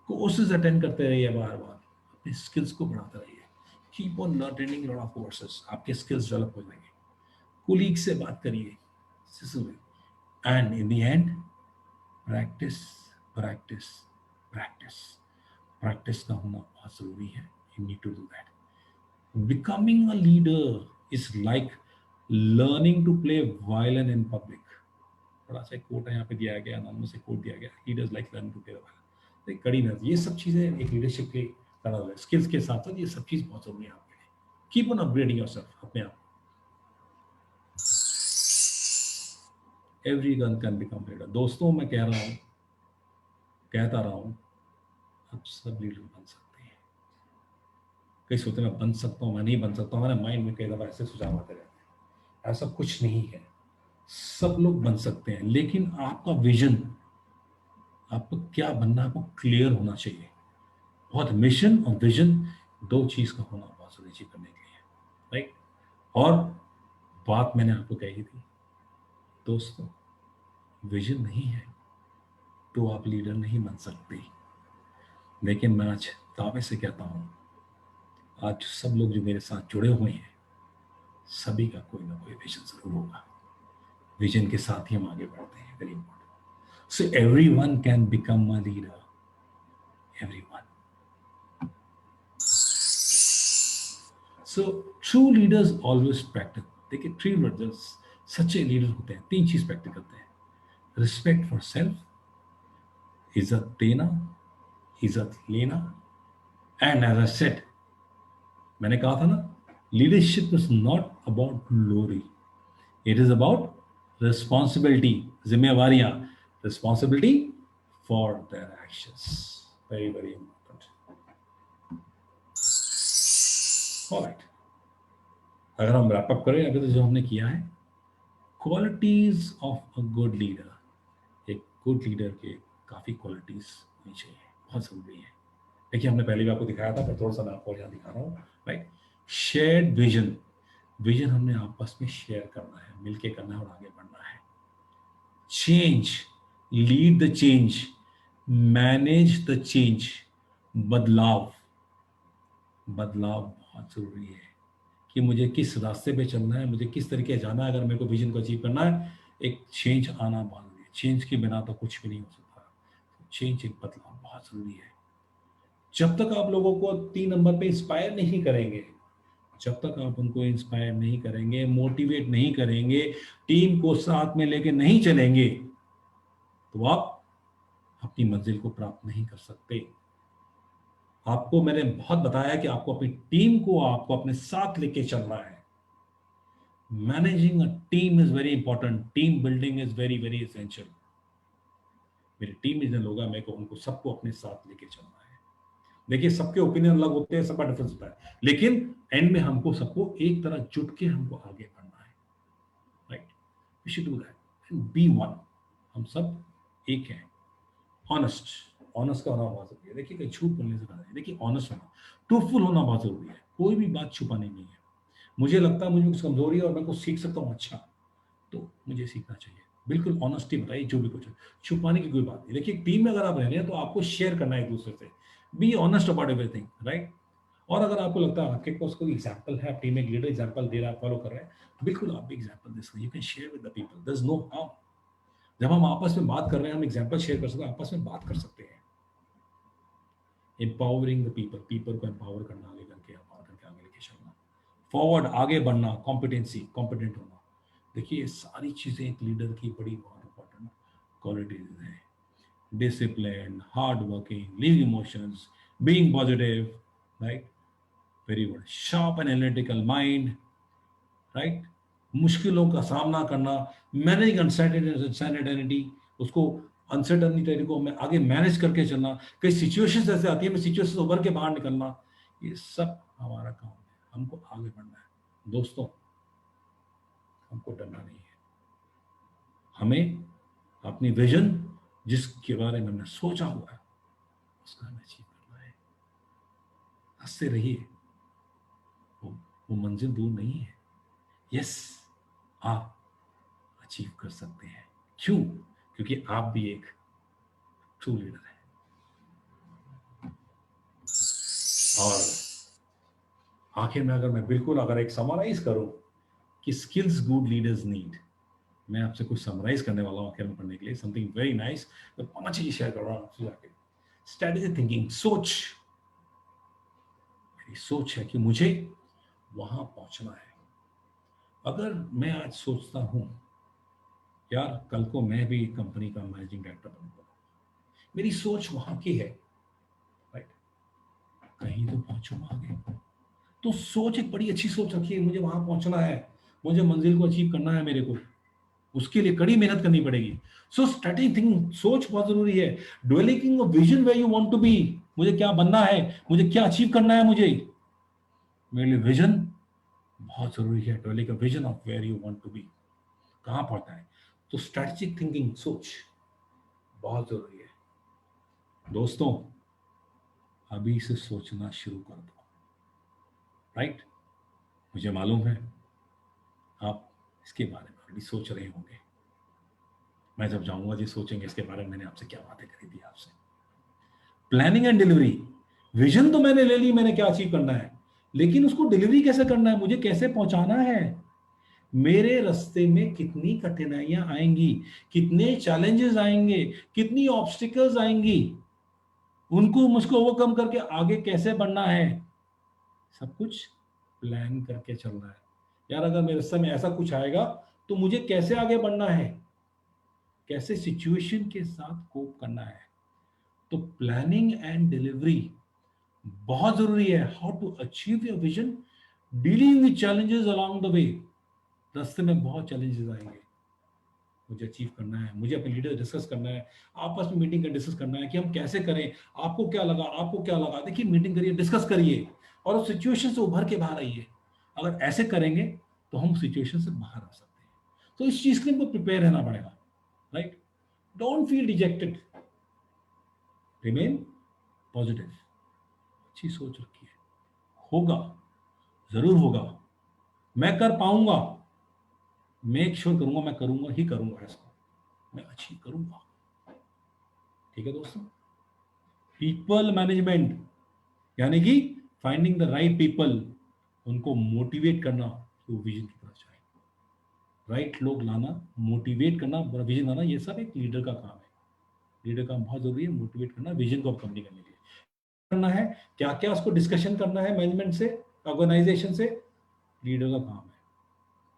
कोर्सेज अटेंड करते रहिए, बार बार अपने स्किल्स को बढ़ाते रहिए। Keep on learning lot of courses, आपके स्किल्स डेवलप हो जाएंगे। कुलीग से बात करिए, and in the end practice, practice, practice, practice का होना बहुत जरूरी है। You need to do that. Becoming a leader is like learning to play violin in public. बड़ा सा कोट है यहाँ पे दिया गया, नाम से कोट दिया गया, leaders like learning to play violin. एक कड़ी मेहनत, ये सब चीजें एक लीडरशिप के करना है। स्किल्स के साथ साथ ये सब चीज बहुत जरूरी है आपके लिए। कीप ऑन अपग्रेडिंग योरसेल्फ, अपने आप। Every gun can become leader. दोस्तों मैं कहता रहा हूँ, आप सब लीडर बन सकते हैं। कई सोचते हैं मैं बन सकता हूँ, मैं नहीं बन सकता हूँ, हमारे माइंड में कई दफा ऐसे सुझाव आते रहते हैं। ऐसा कुछ नहीं है, सब लोग बन सकते हैं, लेकिन आपका विजन, आपको क्या बनना है, आपको क्लियर होना चाहिए। बहुत मिशन और विजन, दो चीज का होना बहुत जरूरी चीज करने के लिए, राइट। और बात मैंने आपको कही थी दोस्तों, विजन नहीं है तो आप लीडर नहीं बन सकते। लेकिन मैं आज दावे से कहता हूं, आज सब लोग जो मेरे साथ जुड़े हुए हैं, सभी का कोई ना कोई विजन जरूर होगा। विजन के साथ ही हम आगे बढ़ते हैं, very important. So everyone can become a leader, everyone. So true leaders always practice, देखिए ट्रू लीडर्स, सच्चे लीडर होते हैं, तीन चीज प्रैक्टिस करते हैं। रिस्पेक्ट फॉर सेल्फ, इज्जत देना, इज्जत लेना, एंड एज आई सेड, मैंने कहा था ना, leadership is not about glory, it is about responsibility, जिम्मेवारियां, responsibility for their actions, very very important. Alright, अगर हम रैप अप करें अभी तो जो हमने किया है, qualities of a good leader, एक गुड लीडर के काफी क्वालिटीज होनी चाहिए, बहुत जरूरी है। देखिए हमने पहले भी आपको दिखाया था, पर थोड़ा सा मैं आपको यहाँ दिखा रहा हूँ, राइट। शेयर्ड विजन, विजन हमने आपस में शेयर करना है, मिलके करना है और आगे बढ़ना है। Change, lead the change, manage the change, बदलाव, बदलाव बहुत जरूरी है कि मुझे किस रास्ते पे चलना है, मुझे किस तरीके से जाना है। अगर मेरे को विजन को अचीव करना है, एक चेंज आना बहुत जरूरी है। चेंज के बिना तो कुछ भी नहीं हो सकता। चेंज, एक बदलाव बहुत जरूरी है। जब तक आप लोगों को 3 नंबर पे इंस्पायर नहीं करेंगे, जब तक आप उनको इंस्पायर नहीं करेंगे, मोटिवेट नहीं करेंगे, टीम को साथ में लेके नहीं चलेंगे, तो आप अपनी मंजिल को प्राप्त नहीं कर सकते। आपको मैंने बहुत बताया कि आपको अपनी टीम को, आपको अपने साथ लेके चलना है। Managing a team is very important, team building is very very essential. मेरी टीम में जो लोग हैं, मेरे को उनको सबको अपने साथ लेके चलना है। देखिए सबके ओपिनियन अलग होते हैं, सबका डिफरेंस होता है, लेकिन एंड में हमको सबको एक तरह जुट के हमको आगे बढ़ना है, right. We should do that and be one. हम सब एक हैं। ऑनेस्ट, ऑनेस्ट का होना बहुत जरूरी है। देखिए कहीं झूठ बोलने से नहीं, देखिए ऑनेस्ट होना, ट्रूथफुल होना बहुत जरूरी है। कोई भी बात छुपानी नहीं है। मुझे लगता है मुझे कुछ कमजोरी है और मैं कुछ सीख सकता हूँ, अच्छा, तो मुझे सीखना चाहिए। बिल्कुल ऑनेस्टी बताइए, जो भी कुछ है, छुपाने की कोई बात नहीं। देखिए टीम में अगर आप रह रहे हैं तो आपको शेयर करना है एक दूसरे से, be honest about everything, right. और अगर आपको लगता है आपके पास कोई एग्जाम्पल है, आप टीम में लीडर एग्जाम्पल दे रहा है, फॉलो कर रहे हैं, तो बिल्कुल आप भी एग्जाम्पल दे सकते हैं। You can share with the people, there is no harm. जब हम आपस में बात कर रहे हैं, हम एग्जाम्पल शेयर कर सकते हैं, आपस में बात कर सकते हैं। एम्पावरिंग द पीपल, पीपल को एम्पावर करना, आगे करके एम्पावर करके आगे लेके चलना, फॉरवर्ड, आगे बढ़ना, कॉम्पिटेंसी, कॉम्पिटेंट होना। देखिए ये सारी चीजें एक लीडर की बड़ी बहुत इंपॉर्टेंट क्वालिटीज हैं। Discipline, hard working, leaving emotions, being positive, right, very good, sharp and analytical mind, right, मुश्किलों का सामना करना, मैनेजिंग अनसर्टेनिटी, उसको अनसर्टेनिटी को मैं आगे मैनेज करके चलना। कई सिचुएशंस ऐसे आती है, मैं सिचुएशन से उभर के बाहर निकलना, ये सब हमारा काम है। हमको आगे बढ़ना है दोस्तों, हमको डरना नहीं है। हमें अपनी विजन, जिसके बारे में हमने सोचा हुआ है, उसका हमें अचीव करना है। हंसते रहिए, वो, वो मंजिल दूर नहीं है। यस, आप अचीव कर सकते हैं। क्यों? क्योंकि आप भी एक ट्रू लीडर है। और आखिर में अगर मैं बिल्कुल अगर एक समराइज करूं कि स्किल्स गुड लीडर्स नीड, मैं आपसे कुछ समराइज करने वाला हूं आखिर में पढ़ने के लिए, समथिंग वेरी नाइस। मैं 5 चीजें शेयर कर रहा हूं आपसे जाके। स्ट्रेटेजी थिंकिंग, सोच, मेरी सोच है कि मुझे वहां पहुंचना है। अगर मैं आज सोचता हूं यार कल को मैं भी कंपनी का मैनेजिंग डायरेक्टर बनूंगा, मेरी सोच वहां की है, राइट, कहीं तो पहुंचूंगा आगे। तो सोच, एक बड़ी अच्छी सोच रखिए, मुझे वहां पहुंचना है, मुझे मंजिल को अचीव करना है, मेरे को उसके लिए कड़ी मेहनत करनी पड़ेगी। सो स्ट्रेटेजी थिंकिंग, सोच बहुत जरूरी है। Developing a vision where you want to be, मुझे क्या बनना है, मुझे क्या अचीव करना है, मुझे मेरे लिए विजन बहुत जरूरी है। To like a vision of where you want to be, कहाँ पड़ता है। तो स्ट्रेटेजिक थिंकिंग, सोच बहुत जरूरी है दोस्तों। अभी से सोचना शुरू कर दो, राइट। मुझे मालूम है आप इसके बारे में ऑलरेडी सोच रहे होंगे। मैं जब जाऊंगा जी सोचेंगे इसके बारे में मैंने आपसे क्या बातें करी थी आपसे। प्लानिंग एंड डिलीवरी, विजन तो मैंने ले ली, मैंने क्या अचीव करना है, लेकिन उसको डिलीवरी कैसे करना है, मुझे कैसे पहुंचाना है। मेरे रास्ते में कितनी कठिनाइयां आएंगी, कितने चैलेंजेस आएंगे, कितनी ऑब्स्टिकल्स आएंगी, उनको मुझको ओवरकम करके आगे कैसे बढ़ना है, सब कुछ प्लान करके चलना है। यार अगर मेरे रास्ते में ऐसा कुछ आएगा तो मुझे कैसे आगे बढ़ना है, कैसे सिचुएशन के साथ कोप करना है। तो प्लानिंग एंड डिलीवरी बहुत जरूरी है। How to achieve your vision, dealing with challenges along the way. रास्ते में बहुत चैलेंजेस आएंगे, मुझे अचीव करना है, मुझे अपने लीडर डिस्कस करना है, आपस में मीटिंग कर डिस्कस करना है कि हम कैसे करें। आपको क्या लगा, आपको क्या लगा, देखिए मीटिंग करिए, डिस्कस करिए और उस सिचुएशन से उभर के बाहर आइए। अगर ऐसे करेंगे तो हम सिचुएशन से बाहर आ सकते हैं। तो इस चीज के लिए हमको प्रिपेयर रहना पड़ेगा, right. Don't feel dejected, remain positive. अच्छी सोच रखिए, होगा, जरूर होगा, मैं कर पाऊंगा, मेक श्योर करूंगा, मैं करूंगा ही करूंगा, इसको मैं अचीव करूंगा। ठीक है दोस्तों। पीपल मैनेजमेंट यानी कि फाइंडिंग द राइट पीपल, उनको मोटिवेट करना कि वो विजन की तरफ जाए। राइट लोग लाना, मोटिवेट करना, विजन लाना, ये सब एक लीडर का काम है। लीडर का बहुत जरूरी है मोटिवेट करना, विजन को कंप्लीट करने के लिए करना है। क्या क्या उसको डिस्कशन करना है मैनेजमेंट से, ऑर्गेनाइजेशन से, लीडर का काम है।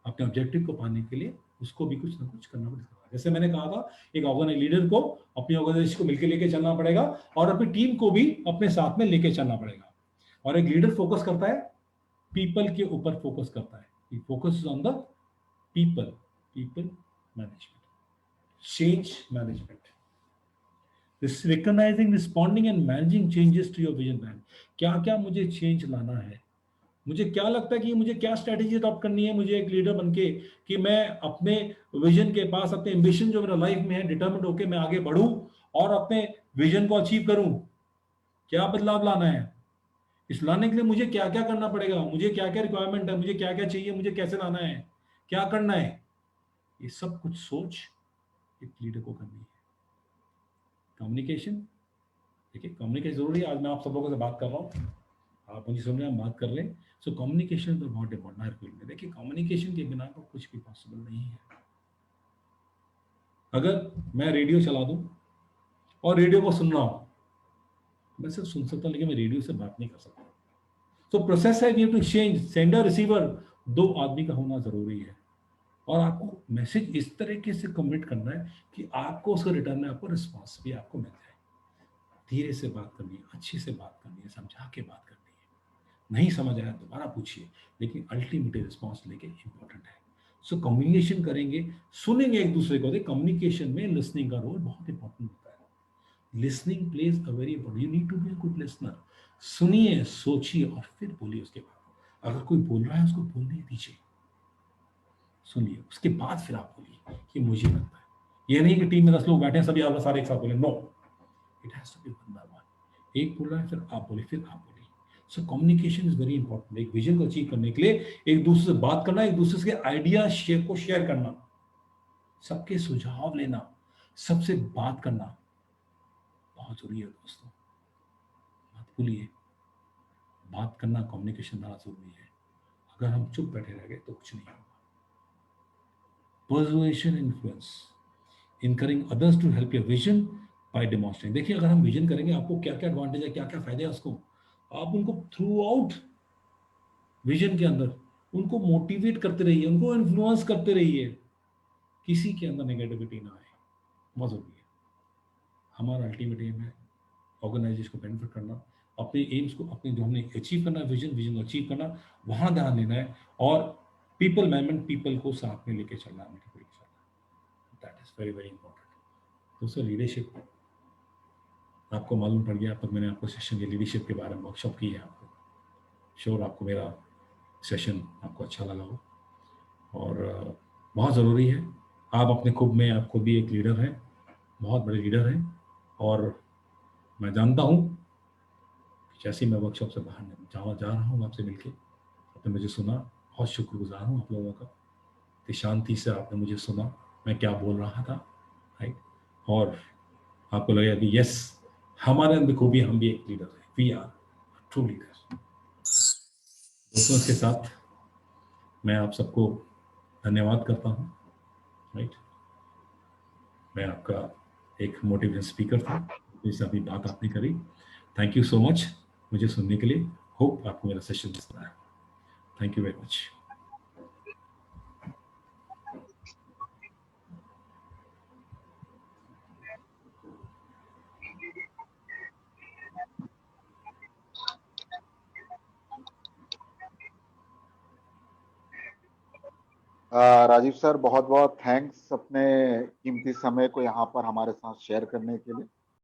अपने ऑब्जेक्टिव को पाने के लिए उसको भी कुछ ना कुछ करना पड़ेगा। जैसे मैंने कहा था, एक ऑर्गेनाइज लीडर को अपनी ऑर्गेनाइजेशन को मिलकर लेके चलना पड़ेगा और अपनी टीम को भी अपने साथ में लेके चलना पड़ेगा। और एक लीडर फोकस करता है, पीपल के ऊपर फोकस करता है, focus on the people, people management, change management, this recognising, responding and managing changes to your vision plan. क्या क्या मुझे चेंज लाना है, मुझे क्या लगता है कि मुझे क्या स्ट्रेटेजी अडॉप्ट करनी है, मुझे एक लीडर बनके, कि मैं अपने विजन के पास, अपने एम्बिशन जो मेरा लाइफ में है, डिटरमिन्ड होकर मैं आगे बढ़ूं और अपने विजन को अचीव करूं। क्या बदलाव लाना है, इस लाने के लिए मुझे क्या क्या करना पड़ेगा, मुझे क्या क्या रिक्वायरमेंट है, मुझे क्या क्या चाहिए, मुझे कैसे लाना है, क्या करना है। ये सब कुछ सोच एक लीडर को करनी है। कम्युनिकेशन, देखिए कम्युनिकेशन जरूरी है। आज मैं आप सब लोगों से बात कर रहा हूँ, आप मुझे सुन रहे हैं, हम बात कर रहे हैं। सो कम्युनिकेशन तो बहुत इंपॉर्टेंट है फील्ड में। देखिए कम्युनिकेशन के बिना तो कुछ भी पॉसिबल नहीं है। अगर मैं रेडियो चला दूं और रेडियो को सुन रहा हूं, मैं सिर्फ सुन सकता हूं लेकिन मैं रेडियो से बात नहीं कर सकता। तो प्रोसेस है, we have to exchange, sender receiver, दो आदमी का होना जरूरी है। और आपको मैसेज इस तरीके से कम्युनिकेट करना है कि आपको उसका रिटर्न में आपको रिस्पॉन्स भी आपको मिल जाए। धीरे से बात करनी है, अच्छे से बात करनी है, समझा के बात करनी है। नहीं समझ आया दोबारा पूछिए, लेकिन अल्टीमेटली रिस्पॉन्स लेके इंपॉर्टेंट है। सो कम्युनिकेशन करेंगे, सुनेंगे एक दूसरे को। कम्युनिकेशन में लिसनिंग का रोल बहुत इंपॉर्टेंट होता है। Listening plays a very important, you need to be a good listener. सुनिए, सोचिए और फिर बोलिए उसके बाद। अगर कोई बोल रहा है उसको बोलने दीजिए, सुनिए, उसके बाद फिर आप बोलिए कि मुझे लगता है। ये नहीं कि टीम में 10 लोग बैठे हैं, सभी आप सारे एक साथ बोले, no, it has to be one by one. एक बोल रहा है फिर आप बोले, फिर आप बोलिए। So communication is very important. एक विजन को अचीव करने के लिए एक दूसरे से बात करना, एक दूसरे के आइडिया शेयर को शेयर करना, सबके सुझाव लेना, सबसे बात करना बहुत जरूरी है दोस्तों। मत भूलिए, बात करना, कम्युनिकेशन बड़ा जरूरी है। अगर हम चुप बैठे रह गए तो कुछ नहीं होगा। Persuasion, influence, encouraging others to help your vision by demonstrating. देखिए अगर हम विजन करेंगे, आपको क्या क्या एडवांटेज है, क्या क्या फायदे हैं उसको, आप उनको थ्रू आउट विजन के अंदर उनको मोटिवेट करते रहिए, उनको इन्फ्लुएंस करते रहिए, किसी के अंदर नेगेटिविटी ना आए। बहुत जरूरी है। हमारा अल्टीमेट एम है ऑर्गेनाइजेशन को बेनिफिट करना, अपने एम्स को, अपने जो हमने अचीव करना है, विजन, विजन को अचीव करना, वहां ध्यान देना है। और पीपल मैनेजमेंट, पीपल को साथ में लेके चलना है, लेके चलना, that is very very important. दोस्तों लीडरशिप, आपको मालूम पड़ गया, पर मैंने आपको सेशन के लीडरशिप के बारे में वर्कशॉप की है। आपको श्योर आपको मेरा सेशन आपको अच्छा लगा हो। और बहुत ज़रूरी है, आप अपने खुद में, आप खुद भी एक लीडर हैं, बहुत बड़े लीडर हैं। और मैं जानता हूँ कि जैसे ही मैं वर्कशॉप से बाहर जा रहा हूँ आपसे मिलके, आपने मुझे सुना, बहुत शुक्रगुजार हूँ आप लोगों का कि शांति से आपने मुझे सुना, मैं क्या बोल रहा था, राइट। और आपको लगेगा कि यस, हमारे अंदर खूबी, हम भी एक लीडर हैं, वी आर ट्रू लीडर। दोस्तों, इसके साथ मैं आप सबको धन्यवाद करता हूँ, राइट। मैं आपका एक मोटिवेशन स्पीकर था, जैसे अभी बात आपने करी। थैंक यू सो मच मुझे सुनने के लिए। होप आपको मेरा सेशन पसंद आया। Thank you very much.
Rajeev sir, बहुत बहुत थैंक्स अपने कीमती समय को यहाँ पर हमारे साथ शेयर करने के लिए।